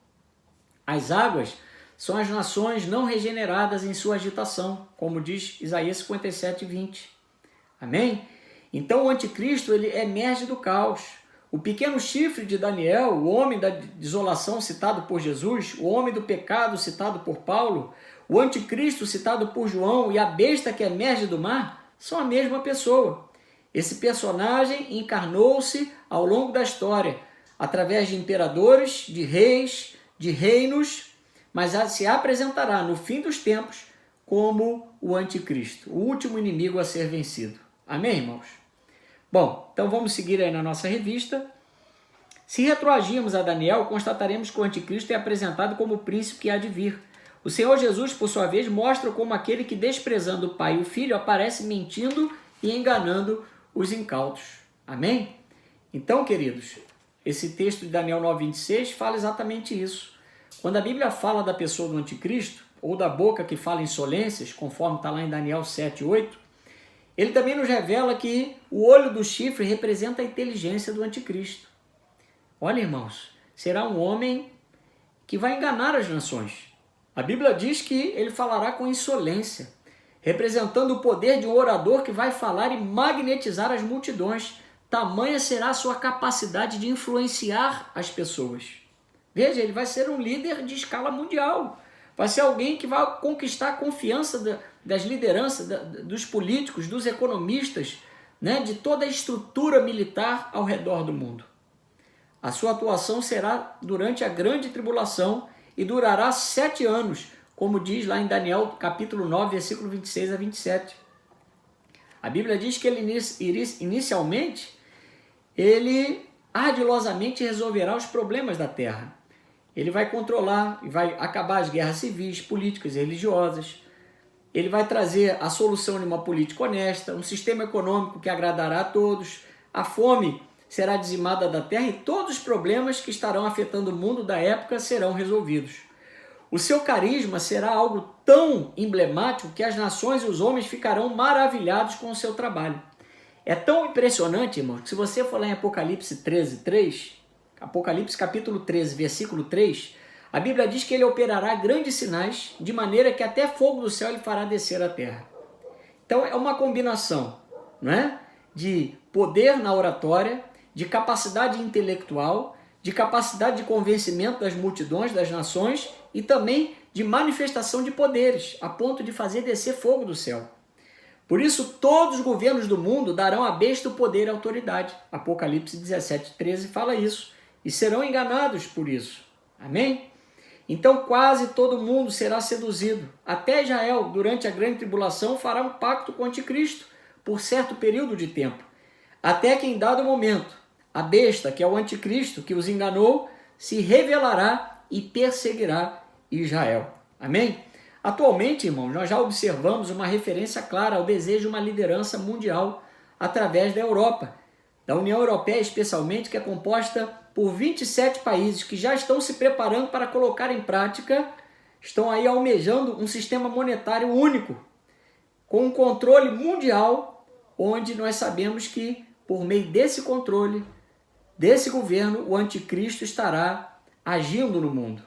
As águas são as nações não regeneradas em sua agitação, como diz Isaías 57:20. Amém? Então o anticristo ele emerge do caos. O pequeno chifre de Daniel, o homem da desolação citado por Jesus, o homem do pecado citado por Paulo, o anticristo citado por João e a besta que emerge do mar são a mesma pessoa. Esse personagem encarnou-se ao longo da história, através de imperadores, de reis, de reinos, mas se apresentará no fim dos tempos como o anticristo, o último inimigo a ser vencido. Amém, irmãos? Bom, então vamos seguir aí na nossa revista. Se retroagirmos a Daniel, constataremos que o anticristo é apresentado como o príncipe que há de vir. O Senhor Jesus, por sua vez, mostra como aquele que, desprezando o pai e o filho, aparece mentindo e enganando os incautos. Amém? Então, queridos, esse texto de Daniel 9:26 fala exatamente isso. Quando a Bíblia fala da pessoa do anticristo, ou da boca que fala insolências, conforme está lá em Daniel 7:8, ele também nos revela que o olho do chifre representa a inteligência do anticristo. Olha, irmãos, será um homem que vai enganar as nações. A Bíblia diz que ele falará com insolência, representando o poder de um orador que vai falar e magnetizar as multidões. Tamanha será a sua capacidade de influenciar as pessoas. Veja, ele vai ser um líder de escala mundial. Vai ser alguém que vai conquistar a confiança das lideranças, dos políticos, dos economistas, né, de toda a estrutura militar ao redor do mundo. A sua atuação será durante a grande tribulação e durará 7 anos, como diz lá em Daniel capítulo 9, versículo 26 a 27. A Bíblia diz que ele inicialmente, ele ardilosamente resolverá os problemas da terra. Ele vai controlar e vai acabar as guerras civis, políticas e religiosas. Ele vai trazer a solução de uma política honesta, um sistema econômico que agradará a todos. A fome será dizimada da terra e todos os problemas que estarão afetando o mundo da época serão resolvidos. O seu carisma será algo tão emblemático que as nações e os homens ficarão maravilhados com o seu trabalho. É tão impressionante, irmão, que se você for lá em Apocalipse 13, 3, Apocalipse capítulo 13, versículo 3, a Bíblia diz que ele operará grandes sinais, de maneira que até fogo do céu ele fará descer à terra. Então é uma combinação, não é? De poder na oratória, de capacidade intelectual, de capacidade de convencimento das multidões, das nações, e também de manifestação de poderes, a ponto de fazer descer fogo do céu. Por isso, todos os governos do mundo darão à besta o poder e a autoridade. Apocalipse 17, 13 fala isso. E serão enganados por isso. Amém? Então, quase todo mundo será seduzido. Até Israel, durante a grande tribulação, fará um pacto com o anticristo por certo período de tempo. Até que, em dado momento, a besta, que é o anticristo, que os enganou, se revelará e perseguirá Israel. Amém? Atualmente, irmãos, nós já observamos uma referência clara ao desejo de uma liderança mundial através da Europa, da União Europeia especialmente, que é composta por 27 países que já estão se preparando para colocar em prática, estão aí almejando um sistema monetário único, com um controle mundial, onde nós sabemos que, por meio desse controle, desse governo, o anticristo estará agindo no mundo.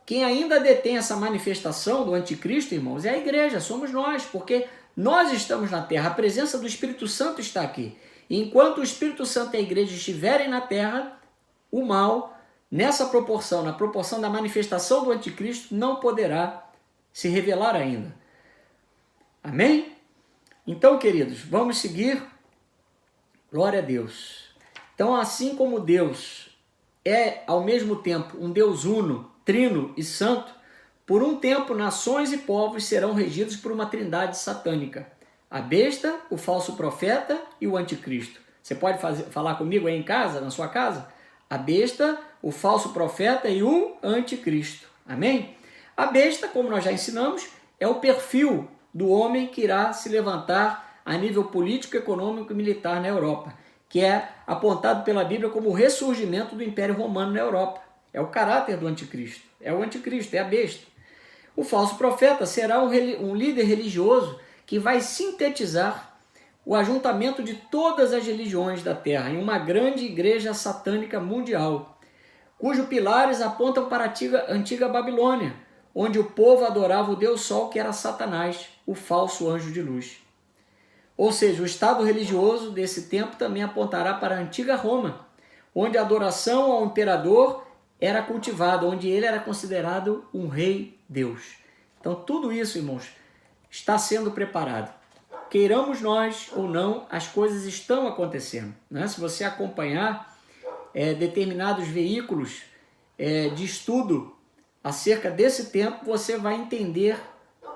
Quem ainda detém essa manifestação do anticristo, irmãos, é a igreja, somos nós, porque nós estamos na terra, a presença do Espírito Santo está aqui. E enquanto o Espírito Santo e a igreja estiverem na terra, o mal, nessa proporção, na proporção da manifestação do anticristo, não poderá se revelar ainda. Amém? Então, queridos, vamos seguir. Glória a Deus. Então, assim como Deus é, ao mesmo tempo, um Deus uno, trino e santo, por um tempo nações e povos serão regidos por uma trindade satânica. A besta, o falso profeta e o anticristo. Você pode falar comigo aí em casa, na sua casa? A besta, o falso profeta e o anticristo. Amém? A besta, como nós já ensinamos, é o perfil do homem que irá se levantar a nível político, econômico e militar na Europa, que é apontado pela Bíblia como o ressurgimento do Império Romano na Europa. É o caráter do anticristo. É o anticristo, é a besta. O falso profeta será um líder religioso que vai sintetizar o ajuntamento de todas as religiões da Terra em uma grande igreja satânica mundial, cujos pilares apontam para a antiga Babilônia, onde o povo adorava o Deus Sol, que era Satanás, o falso anjo de luz. Ou seja, o estado religioso desse tempo também apontará para a antiga Roma, onde a adoração ao imperador era cultivada, onde ele era considerado um rei-deus. Então tudo isso, irmãos, está sendo preparado. Queiramos nós ou não, as coisas estão acontecendo, né? Se você acompanhar determinados veículos de estudo acerca desse tempo, você vai entender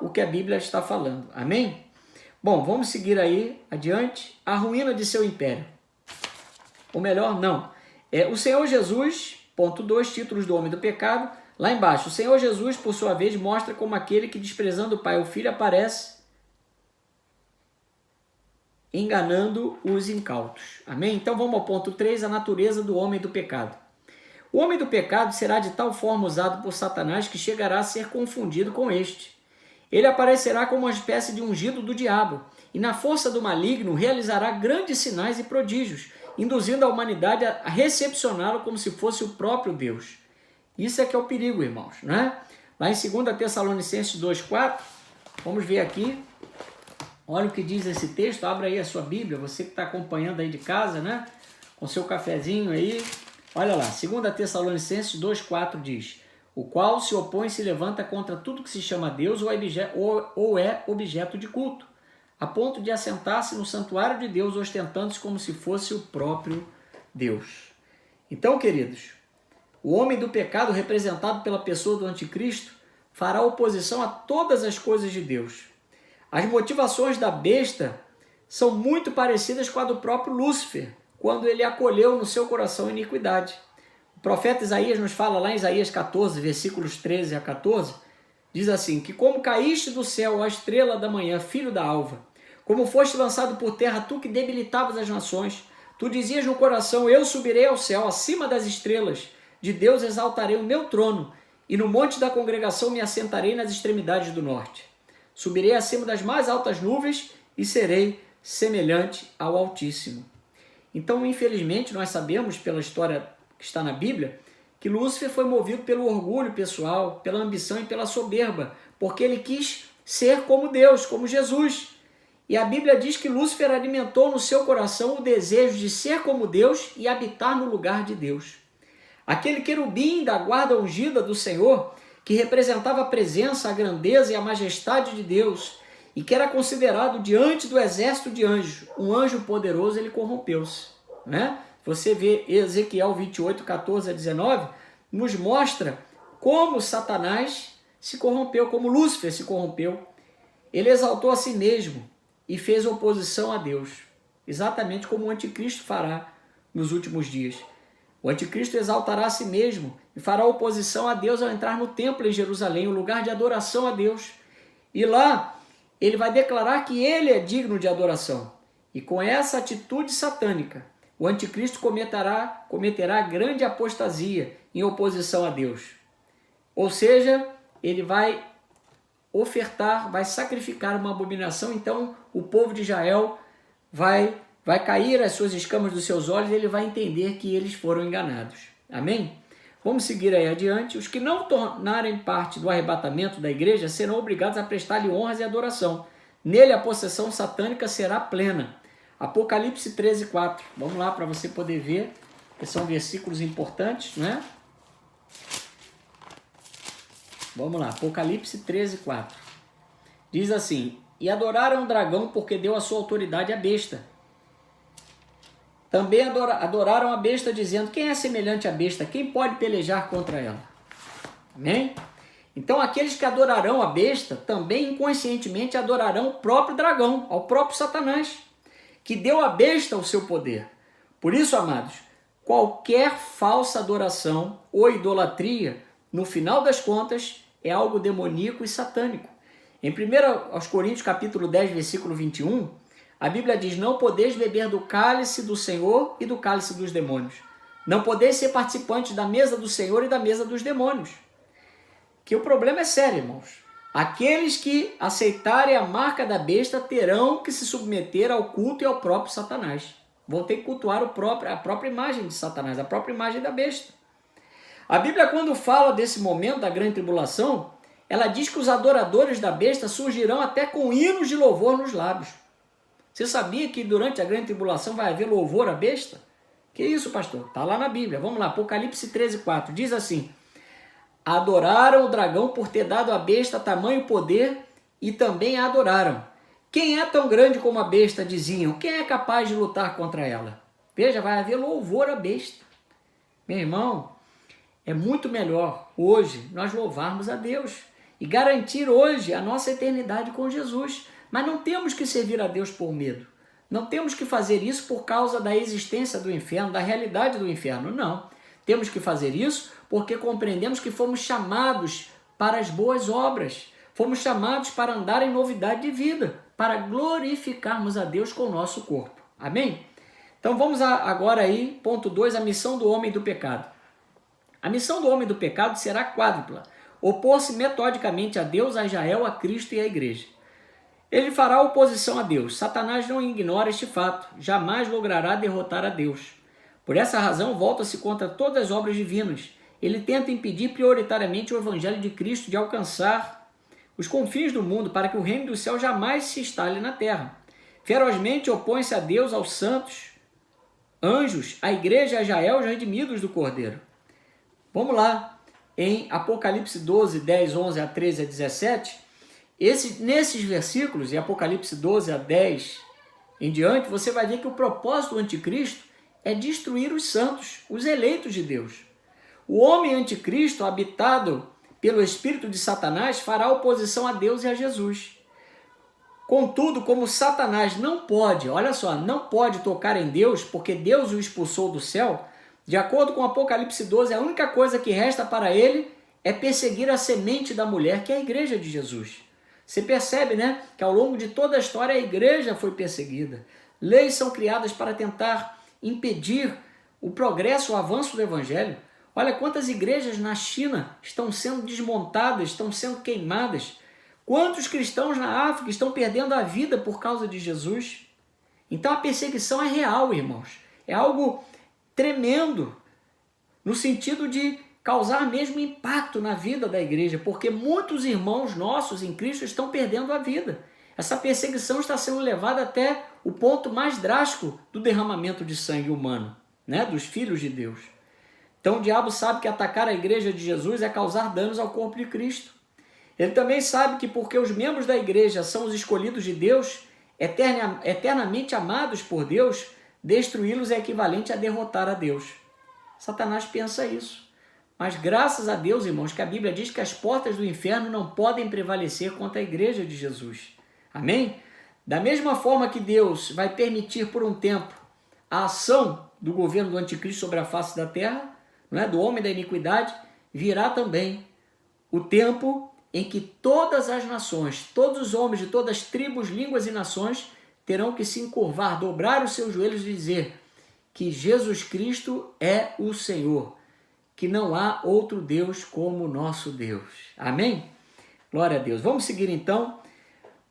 o que a Bíblia está falando. Amém? Bom, vamos seguir aí adiante. A ruína de seu império. Ou melhor, não. O Senhor Jesus, ponto 2, títulos do homem do pecado. Lá embaixo, o Senhor Jesus, por sua vez, mostra como aquele que, desprezando o Pai e o Filho, aparece enganando os incautos. Amém? Então vamos ao ponto 3, a natureza do homem do pecado. O homem do pecado será de tal forma usado por Satanás que chegará a ser confundido com este. Ele aparecerá como uma espécie de ungido do diabo e na força do maligno realizará grandes sinais e prodígios, induzindo a humanidade a recepcioná-lo como se fosse o próprio Deus. Isso é que é o perigo, irmãos, né? Lá em 2 Tessalonicenses 2,4, vamos ver aqui. Olha o que diz esse texto. Abra aí a sua Bíblia, você que está acompanhando aí de casa, né? Com seu cafezinho aí. Olha lá, 2 Tessalonicenses 2,4 diz: o qual se opõe e se levanta contra tudo que se chama Deus ou é objeto de culto, a ponto de assentar-se no santuário de Deus, ostentando-se como se fosse o próprio Deus. Então, queridos, o homem do pecado, representado pela pessoa do anticristo, fará oposição a todas as coisas de Deus. As motivações da besta são muito parecidas com a do próprio Lúcifer, quando ele acolheu no seu coração a iniquidade. O profeta Isaías nos fala lá em Isaías 14, versículos 13 a 14, diz assim: que como caíste do céu, a estrela da manhã, filho da alva, como foste lançado por terra, tu que debilitavas as nações, tu dizias no coração: eu subirei ao céu, acima das estrelas, de Deus exaltarei o meu trono, e no monte da congregação me assentarei nas extremidades do norte. Subirei acima das mais altas nuvens e serei semelhante ao Altíssimo. Então, infelizmente, nós sabemos pela história que está na Bíblia que Lúcifer foi movido pelo orgulho pessoal, pela ambição e pela soberba, porque ele quis ser como Deus, como Jesus. E a Bíblia diz que Lúcifer alimentou no seu coração o desejo de ser como Deus e habitar no lugar de Deus. Aquele querubim da guarda ungida do Senhor, que representava a presença, a grandeza e a majestade de Deus, e que era considerado diante do exército de anjos, um anjo poderoso, ele corrompeu-se, né? Você vê Ezequiel 28, 14 a 19, nos mostra como Satanás se corrompeu, como Lúcifer se corrompeu. Ele exaltou a si mesmo e fez oposição a Deus, exatamente como o anticristo fará nos últimos dias. O anticristo exaltará a si mesmo e fará oposição a Deus ao entrar no templo em Jerusalém, o lugar de adoração a Deus. E lá ele vai declarar que ele é digno de adoração. E com essa atitude satânica, o anticristo cometerá grande apostasia em oposição a Deus. Ou seja, ele vai ofertar, vai sacrificar uma abominação, então o povo de Israel vai cair as suas escamas dos seus olhos e ele vai entender que eles foram enganados. Amém? Vamos seguir aí adiante. Os que não tornarem parte do arrebatamento da igreja serão obrigados a prestar-lhe honras e adoração. Nele a possessão satânica será plena. Apocalipse 13, 4. Vamos lá para você poder ver, que são versículos importantes, né? Vamos lá, Apocalipse 13, 4. Diz assim: e adoraram o dragão porque deu a sua autoridade à besta. Também adoraram a besta, dizendo: quem é semelhante à besta? Quem pode pelejar contra ela? Amém? Então aqueles que adorarão a besta, também inconscientemente adorarão o próprio dragão, ao próprio Satanás, que deu à besta o seu poder. Por isso, amados, qualquer falsa adoração ou idolatria, no final das contas, é algo demoníaco e satânico. Em 1 Coríntios capítulo 10, versículo 21, a Bíblia diz: não podeis beber do cálice do Senhor e do cálice dos demônios. Não podeis ser participantes da mesa do Senhor e da mesa dos demônios. Que o problema é sério, irmãos. Aqueles que aceitarem a marca da besta terão que se submeter ao culto e ao próprio Satanás. Vão ter que cultuar a própria imagem de Satanás, a própria imagem da besta. A Bíblia, quando fala desse momento da grande tribulação, ela diz que os adoradores da besta surgirão até com hinos de louvor nos lábios. Você sabia que durante a grande tribulação vai haver louvor à besta? Que isso, pastor? Está lá na Bíblia. Vamos lá, Apocalipse 13, 4. Diz assim: adoraram o dragão por ter dado à besta tamanho poder e também a adoraram. Quem é tão grande como a besta, diziam? Quem é capaz de lutar contra ela? Veja, vai haver louvor à besta. Meu irmão, é muito melhor hoje nós louvarmos a Deus e garantir hoje a nossa eternidade com Jesus. Mas não temos que servir a Deus por medo. Não temos que fazer isso por causa da existência do inferno, da realidade do inferno. Não. Temos que fazer isso porque compreendemos que fomos chamados para as boas obras. Fomos chamados para andar em novidade de vida, para glorificarmos a Deus com o nosso corpo. Amém? Então vamos agora aí, ponto 2, a missão do homem do pecado. A missão do homem do pecado será quádrupla: opor-se metodicamente a Deus, a Israel, a Cristo e à igreja. Ele fará oposição a Deus. Satanás não ignora este fato. Jamais logrará derrotar a Deus. Por essa razão, volta-se contra todas as obras divinas ele tenta impedir prioritariamente o evangelho de Cristo de alcançar os confins do mundo para que o reino dos céus jamais se instale na terra. Ferozmente opõe-se a Deus, aos santos, anjos, à igreja, a Israel, os redimidos do Cordeiro. Vamos lá, em Apocalipse 12, 10, 11 a 13 a 17, nesses versículos, em Apocalipse 12 a 10 em diante, você vai ver que o propósito do anticristo é destruir os santos, os eleitos de Deus. O homem anticristo, habitado pelo espírito de Satanás, fará oposição a Deus e a Jesus. Contudo, como Satanás não pode, olha só, não pode tocar em Deus, porque Deus o expulsou do céu, de acordo com Apocalipse 12, a única coisa que resta para ele é perseguir a semente da mulher, que é a igreja de Jesus. Você percebe, né, que ao longo de toda a história a igreja foi perseguida. Leis são criadas para tentar impedir o progresso, o avanço do evangelho. Olha quantas igrejas na China estão sendo desmontadas, estão sendo queimadas. Quantos cristãos na África estão perdendo a vida por causa de Jesus? Então a perseguição é real, irmãos. É algo tremendo, no sentido de causar mesmo impacto na vida da igreja, porque muitos irmãos nossos em Cristo estão perdendo a vida. Essa perseguição está sendo levada até o ponto mais drástico do derramamento de sangue humano, né, dos filhos de Deus. Então o diabo sabe que atacar a igreja de Jesus é causar danos ao corpo de Cristo. Ele também sabe que porque os membros da igreja são os escolhidos de Deus, eternamente amados por Deus, destruí-los é equivalente a derrotar a Deus. Satanás pensa isso. Mas graças a Deus, irmãos, que a Bíblia diz que as portas do inferno não podem prevalecer contra a igreja de Jesus. Amém? Da mesma forma que Deus vai permitir por um tempo a ação do governo do anticristo sobre a face da terra, não é? Do homem da iniquidade, virá também o tempo em que todas as nações, todos os homens de todas as tribos, línguas e nações terão que se encurvar, dobrar os seus joelhos e dizer que Jesus Cristo é o Senhor, que não há outro Deus como o nosso Deus. Amém? Glória a Deus. Vamos seguir então.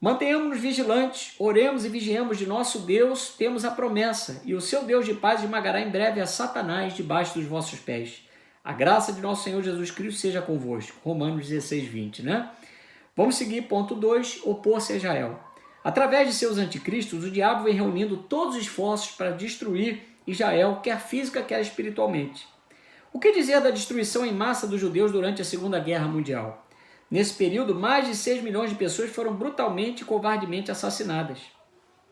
Mantenhamos-nos vigilantes, oremos e vigiemos de nosso Deus, temos a promessa, e o seu Deus de paz esmagará em breve a Satanás debaixo dos vossos pés. A graça de nosso Senhor Jesus Cristo seja convosco. Romanos 16, 20, né? Vamos seguir, ponto 2, opor-se a Israel. Através de seus anticristos, o diabo vem reunindo todos os esforços para destruir Israel, quer física, quer espiritualmente. O que dizer da destruição em massa dos judeus durante a Segunda Guerra Mundial? Nesse período, mais de 6 milhões de pessoas foram brutalmente e covardemente assassinadas.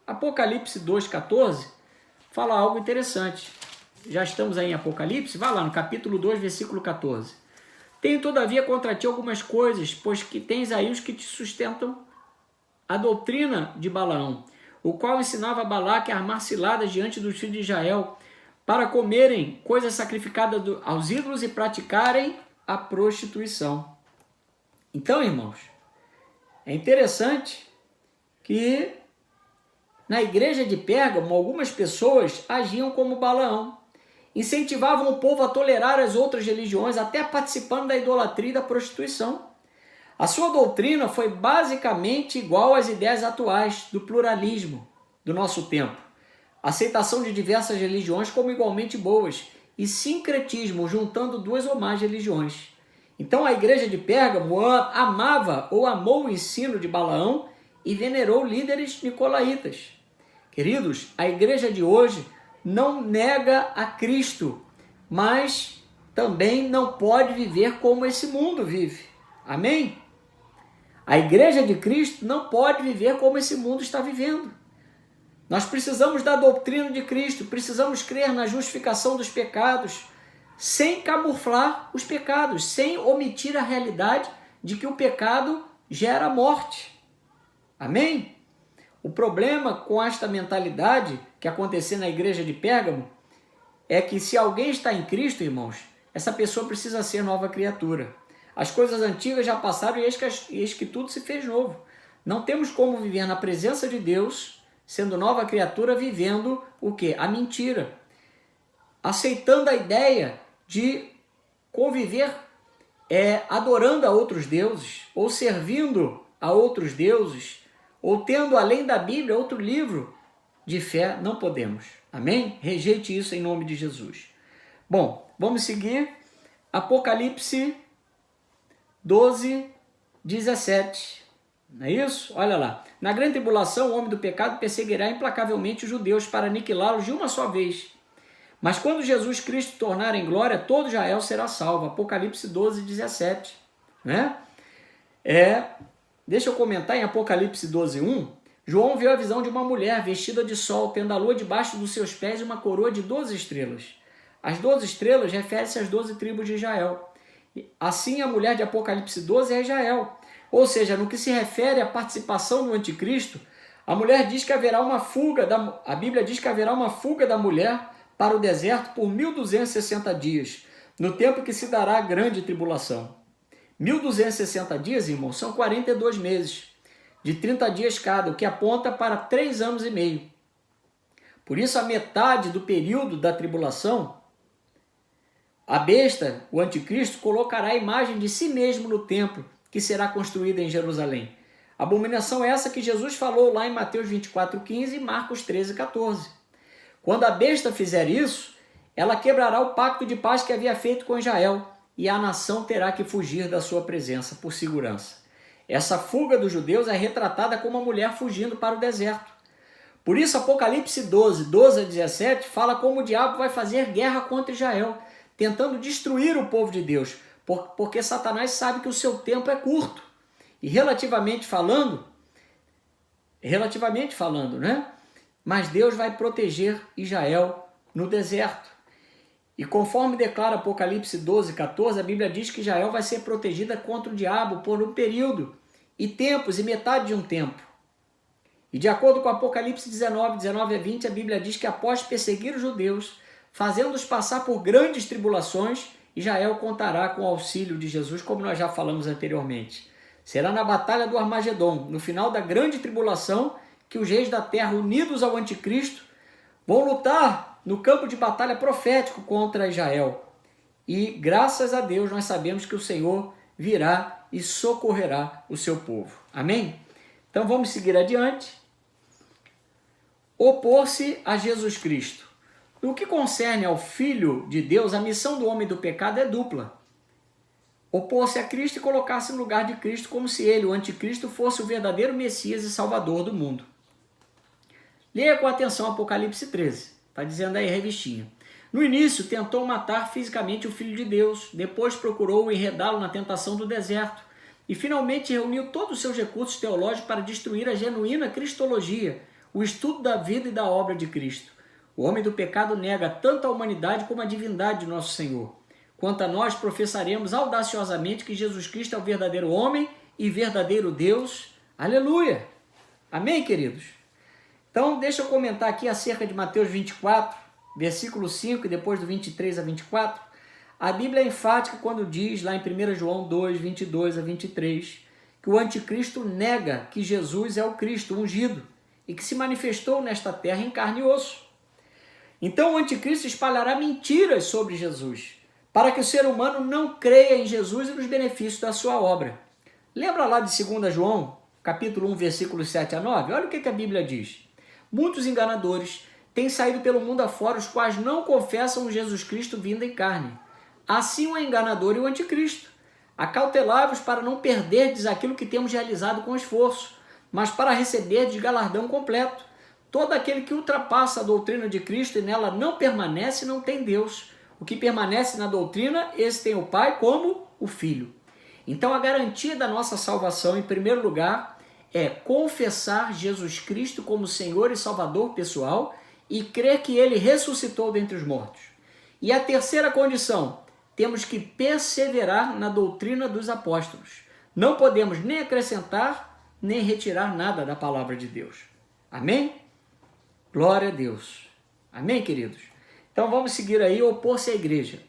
Apocalipse 2,14 fala algo interessante. Já estamos aí em Apocalipse, vai lá no capítulo 2, versículo 14. Tenho todavia contra ti algumas coisas, pois que tens aí os que te sustentam a doutrina de Balaão, o qual ensinava a Balaque a armar ciladas diante dos filhos de Israel, para comerem coisas sacrificadas aos ídolos e praticarem a prostituição. Então, irmãos, é interessante que na igreja de Pérgamo algumas pessoas agiam como Balaão, incentivavam o povo a tolerar as outras religiões, até participando da idolatria e da prostituição. A sua doutrina foi basicamente igual às ideias atuais do pluralismo do nosso tempo, aceitação de diversas religiões como igualmente boas e sincretismo, juntando duas ou mais religiões. Então a igreja de Pérgamo amava ou amou o ensino de Balaão e venerou líderes nicolaítas. Queridos, a igreja de hoje não nega a Cristo, mas também não pode viver como esse mundo vive. Amém? A igreja de Cristo não pode viver como esse mundo está vivendo. Nós precisamos da doutrina de Cristo, precisamos crer na justificação dos pecados, sem camuflar os pecados, sem omitir a realidade de que o pecado gera morte. Amém? O problema com esta mentalidade que aconteceu na igreja de Pérgamo é que se alguém está em Cristo, irmãos, essa pessoa precisa ser nova criatura. As coisas antigas já passaram e eis que tudo se fez novo. Não temos como viver na presença de Deus, sendo nova criatura, vivendo o quê? A mentira. Aceitando a ideia de conviver adorando a outros deuses, ou servindo a outros deuses, ou tendo além da Bíblia outro livro de fé, não podemos. Amém? Rejeite isso em nome de Jesus. Bom, vamos seguir. Apocalipse 12, 17. Não é isso? Olha lá. Na grande tribulação, o homem do pecado perseguirá implacavelmente os judeus para aniquilá-los de uma só vez. Mas quando Jesus Cristo tornar em glória, todo Israel será salvo. Apocalipse 12, 17. Né? Deixa eu comentar em Apocalipse 12, 1. João viu a visão de uma mulher vestida de sol, tendo a lua debaixo dos seus pés e uma coroa de 12 estrelas. As 12 estrelas referem-se às 12 tribos de Israel. Assim, a mulher de Apocalipse 12 é Israel. Ou seja, no que se refere à participação do anticristo, a mulher diz que haverá uma fuga, a Bíblia diz que haverá uma fuga da mulher para o deserto por 1260 dias, no tempo que se dará a grande tribulação. 1260 dias, irmãos, são 42 meses, de 30 dias cada, o que aponta para 3 anos e meio. Por isso, a metade do período da tribulação, a besta, o anticristo, colocará a imagem de si mesmo no templo, que será construída em Jerusalém. Abominação essa que Jesus falou lá em Mateus 24:15 e Marcos 13:14. Quando a besta fizer isso, ela quebrará o pacto de paz que havia feito com Israel, e a nação terá que fugir da sua presença por segurança. Essa fuga dos judeus é retratada como uma mulher fugindo para o deserto. Por isso, Apocalipse 12, 12 a 17, fala como o diabo vai fazer guerra contra Israel, tentando destruir o povo de Deus, porque Satanás sabe que o seu tempo é curto. E relativamente falando, né? Mas Deus vai proteger Israel no deserto. E conforme declara Apocalipse 12, 14, a Bíblia diz que Israel vai ser protegida contra o diabo por um período, e tempos, e metade de um tempo. E de acordo com Apocalipse 19, 19 a 20, a Bíblia diz que após perseguir os judeus, fazendo-os passar por grandes tribulações, Israel contará com o auxílio de Jesus, como nós já falamos anteriormente. Será na batalha do Armagedon, no final da grande tribulação, que os reis da terra, unidos ao anticristo, vão lutar no campo de batalha profético contra Israel. E, graças a Deus, nós sabemos que o Senhor virá e socorrerá o seu povo. Amém? Então vamos seguir adiante. Opor-se a Jesus Cristo. No que concerne ao Filho de Deus, a missão do homem do pecado é dupla. Opor-se a Cristo e colocar-se no lugar de Cristo como se ele, o anticristo, fosse o verdadeiro Messias e Salvador do mundo. Leia com atenção Apocalipse 13. Está dizendo aí revistinha. No início, tentou matar fisicamente o Filho de Deus, depois procurou enredá-lo na tentação do deserto e finalmente reuniu todos os seus recursos teológicos para destruir a genuína cristologia, o estudo da vida e da obra de Cristo. O homem do pecado nega tanto a humanidade como a divindade de nosso Senhor. Quanto a nós, professaremos audaciosamente que Jesus Cristo é o verdadeiro homem e verdadeiro Deus. Aleluia! Amém, queridos? Então, deixa eu comentar aqui acerca de Mateus 24, versículo 5 e depois do 23 a 24. A Bíblia é enfática quando diz, lá em 1 João 2, 22 a 23, que o anticristo nega que Jesus é o Cristo ungido e que se manifestou nesta terra em carne e osso. Então, o anticristo espalhará mentiras sobre Jesus, para que o ser humano não creia em Jesus e nos benefícios da sua obra. Lembra lá de 2 João, capítulo 1, versículos 7 a 9? Olha o que a Bíblia diz. Muitos enganadores têm saído pelo mundo afora, os quais não confessam Jesus Cristo vindo em carne. Assim o enganador e o anticristo. Acautelai-vos para não perderdes aquilo que temos realizado com esforço, mas para receberdes galardão completo. Todo aquele que ultrapassa a doutrina de Cristo e nela não permanece, não tem Deus. O que permanece na doutrina, esse tem o Pai como o Filho. Então a garantia da nossa salvação, em primeiro lugar, é confessar Jesus Cristo como Senhor e Salvador pessoal e crer que Ele ressuscitou dentre os mortos. E a terceira condição, temos que perseverar na doutrina dos apóstolos. Não podemos nem acrescentar, nem retirar nada da palavra de Deus. Amém? Glória a Deus. Amém, queridos? Então vamos seguir aí, opor-se à igreja.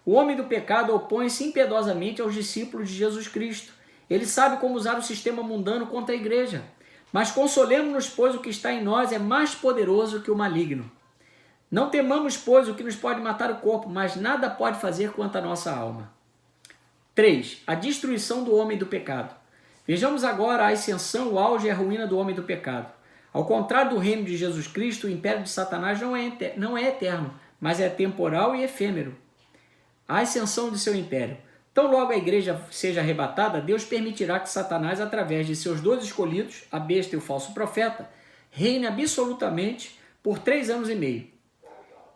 O homem do pecado opõe-se impiedosamente aos discípulos de Jesus Cristo. Ele sabe como usar o sistema mundano contra a igreja. Mas consolemos-nos, pois o que está em nós é mais poderoso que o maligno. Não temamos, pois, o que nos pode matar o corpo, mas nada pode fazer quanto a nossa alma. 3. A destruição do homem do pecado. Vejamos agora a ascensão, o auge e a ruína do homem do pecado. Ao contrário do reino de Jesus Cristo, o império de Satanás não é eterno, mas é temporal e efêmero. a ascensão de seu império. Tão logo a igreja seja arrebatada, Deus permitirá que Satanás, através de seus 12 escolhidos, a besta e o falso profeta, reine absolutamente por 3 anos e meio.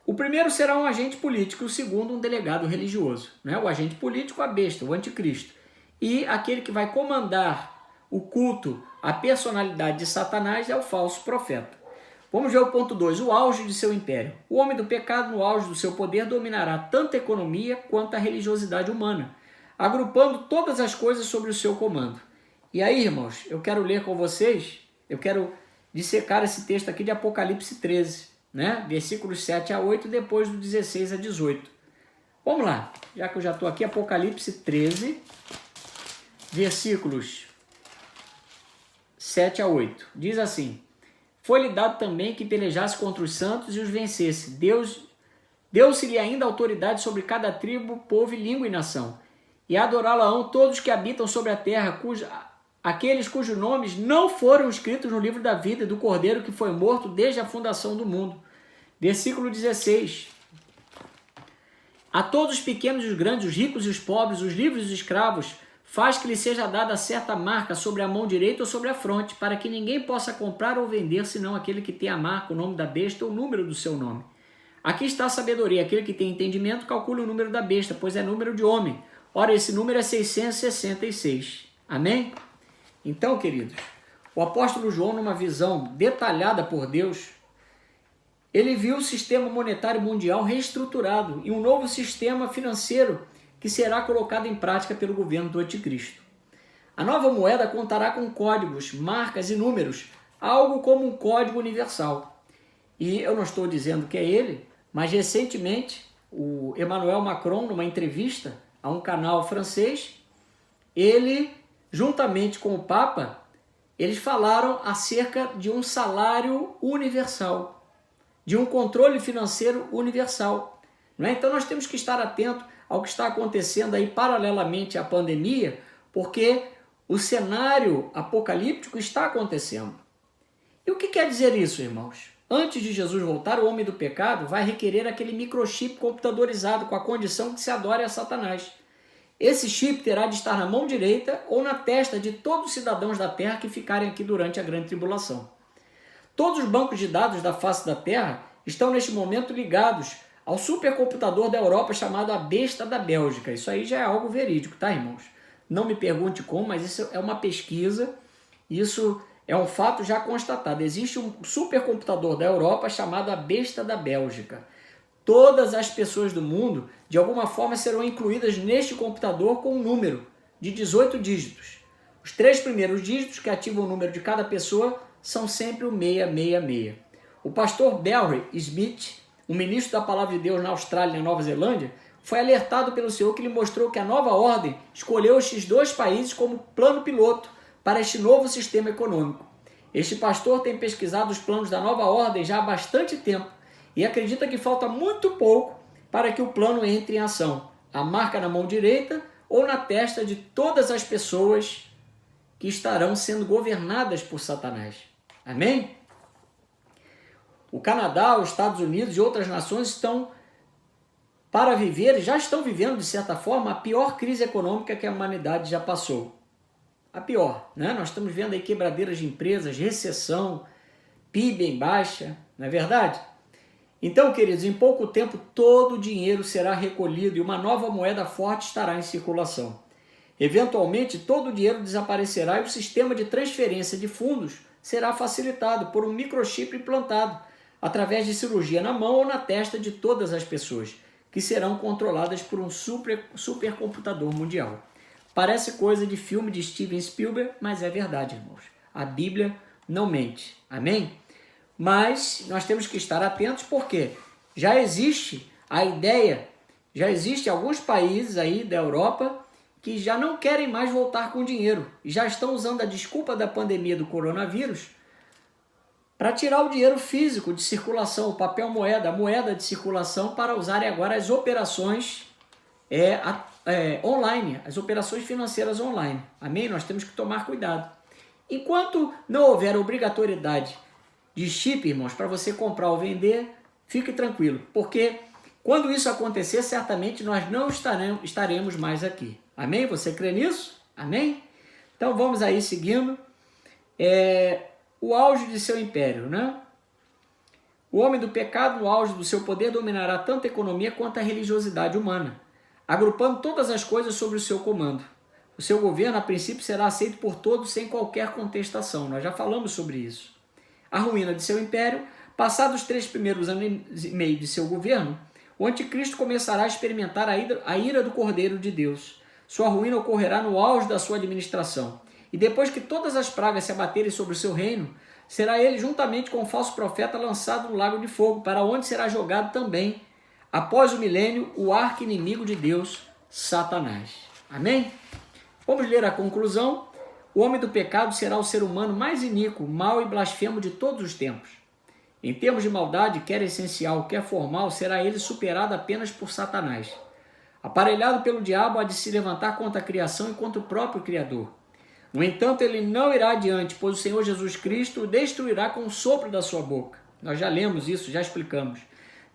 O primeiro será um agente político, o segundo um delegado religioso. Né? O agente político, a besta, o anticristo. E aquele que vai comandar o culto, a personalidade de Satanás é o falso profeta. Vamos ver o ponto 2, o auge de seu império. O homem do pecado, no auge do seu poder, dominará tanto a economia quanto a religiosidade humana, agrupando todas as coisas sobre o seu comando. E aí, irmãos, eu quero ler com vocês, eu quero dissecar esse texto aqui de Apocalipse 13, né? Versículos 7 a 8, depois do 16 a 18. Vamos lá, já que eu já estou aqui, Apocalipse 13, versículos 7 a 8. Diz assim: foi-lhe dado também que pelejasse contra os santos e os vencesse. Deu-se-lhe ainda autoridade sobre cada tribo, povo, língua e nação. E adorá-lo-ão todos que habitam sobre a terra, aqueles cujos nomes não foram escritos no livro da vida do Cordeiro que foi morto desde a fundação do mundo. Versículo 16. A todos os pequenos e os grandes, os ricos e os pobres, os livres e os escravos, faz que lhe seja dada certa marca sobre a mão direita ou sobre a fronte, para que ninguém possa comprar ou vender, senão aquele que tem a marca, o nome da besta ou o número do seu nome. Aqui está a sabedoria. Aquele que tem entendimento, calcule o número da besta, pois é número de homem. Ora, esse número é 666. Amém? Então, queridos, o apóstolo João, numa visão detalhada por Deus, ele viu o sistema monetário mundial reestruturado e um novo sistema financeiro que será colocado em prática pelo governo do anticristo. A nova moeda contará com códigos, marcas e números, algo como um código universal. E eu não estou dizendo que é ele, mas recentemente o Emmanuel Macron, numa entrevista a um canal francês, ele, juntamente com o Papa, eles falaram acerca de um salário universal, de um controle financeiro universal. Não é? Então nós temos que estar atentos ao que está acontecendo aí paralelamente à pandemia, porque o cenário apocalíptico está acontecendo. E o que quer dizer isso, irmãos? Antes de Jesus voltar, o homem do pecado vai requerer aquele microchip computadorizado com a condição que se adore a Satanás. Esse chip terá de estar na mão direita ou na testa de todos os cidadãos da Terra que ficarem aqui durante a grande tribulação. Todos os bancos de dados da face da Terra estão neste momento ligados ao supercomputador da Europa chamado a Besta da Bélgica. Isso aí já é algo verídico, tá, irmãos? Não me pergunte como, mas isso é uma pesquisa, isso é um fato já constatado. Existe um supercomputador da Europa chamado a Besta da Bélgica. Todas as pessoas do mundo, de alguma forma, serão incluídas neste computador com um número de 18 dígitos. Os 3 primeiros dígitos que ativam o número de cada pessoa são sempre o 666. O pastor Barry Smith, um ministro da Palavra de Deus na Austrália e na Nova Zelândia, foi alertado pelo Senhor que lhe mostrou que a nova ordem escolheu estes 2 países como plano piloto para este novo sistema econômico. Este pastor tem pesquisado os planos da nova ordem já há bastante tempo e acredita que falta muito pouco para que o plano entre em ação. A marca na mão direita ou na testa de todas as pessoas que estarão sendo governadas por Satanás. Amém? O Canadá, os Estados Unidos e outras nações estão para viver, já estão vivendo de certa forma, a pior crise econômica que a humanidade já passou. A pior, né? Nós estamos vendo aí quebradeiras de empresas, recessão, PIB em baixa, não é verdade? Então, queridos, em pouco tempo todo o dinheiro será recolhido e uma nova moeda forte estará em circulação. Eventualmente, todo o dinheiro desaparecerá e o sistema de transferência de fundos será facilitado por um microchip implantado através de cirurgia na mão ou na testa de todas as pessoas, que serão controladas por um supercomputador mundial. Parece coisa de filme de Steven Spielberg, mas é verdade, irmãos. A Bíblia não mente. Amém? Mas nós temos que estar atentos porque já existe a ideia, já existe alguns países aí da Europa que já não querem mais voltar com dinheiro e já estão usando a desculpa da pandemia do coronavírus para tirar o dinheiro físico de circulação, o papel moeda, a moeda de circulação, para usarem agora as operações online, as operações financeiras online. Amém? Nós temos que tomar cuidado. Enquanto não houver obrigatoriedade de chip, irmãos, para você comprar ou vender, fique tranquilo, porque Quando isso acontecer, certamente nós não estaremos mais aqui. Amém? Você crê nisso? Amém? Então vamos aí seguindo. O auge de seu império, né? O homem do pecado, no auge do seu poder, dominará tanto a economia quanto a religiosidade humana, agrupando todas as coisas sobre o seu comando. O seu governo, a princípio, será aceito por todos sem qualquer contestação. Nós já falamos sobre isso. A ruína de seu império, passados os 3 primeiros anos e meio de seu governo, o anticristo começará a experimentar a ira do Cordeiro de Deus. Sua ruína ocorrerá no auge da sua administração. E depois que todas as pragas se abaterem sobre o seu reino, será ele, juntamente com o falso profeta, lançado no lago de fogo, para onde será jogado também, após o milênio, o arqui-inimigo de Deus, Satanás. Amém? Vamos ler a conclusão. O homem do pecado será o ser humano mais iníquo, mau e blasfemo de todos os tempos. Em termos de maldade, quer essencial, quer formal, será ele superado apenas por Satanás. Aparelhado pelo diabo, há de se levantar contra a criação e contra o próprio Criador. No entanto, ele não irá adiante, pois o Senhor Jesus Cristo o destruirá com o sopro da sua boca. Nós já lemos isso, já explicamos.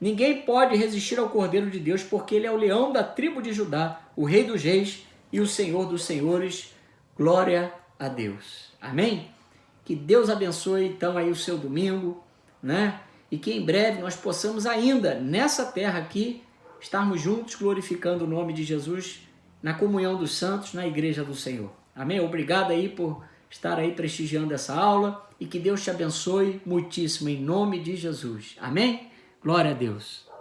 Ninguém pode resistir ao Cordeiro de Deus, porque ele é o leão da tribo de Judá, o Rei dos reis e o Senhor dos senhores. Glória a Deus. Amém? Que Deus abençoe então aí o seu domingo, né? E que em breve nós possamos ainda, nessa terra aqui, estarmos juntos glorificando o nome de Jesus na comunhão dos santos, na igreja do Senhor. Amém? Obrigado aí por estar aí prestigiando essa aula e que Deus te abençoe muitíssimo em nome de Jesus. Amém? Glória a Deus.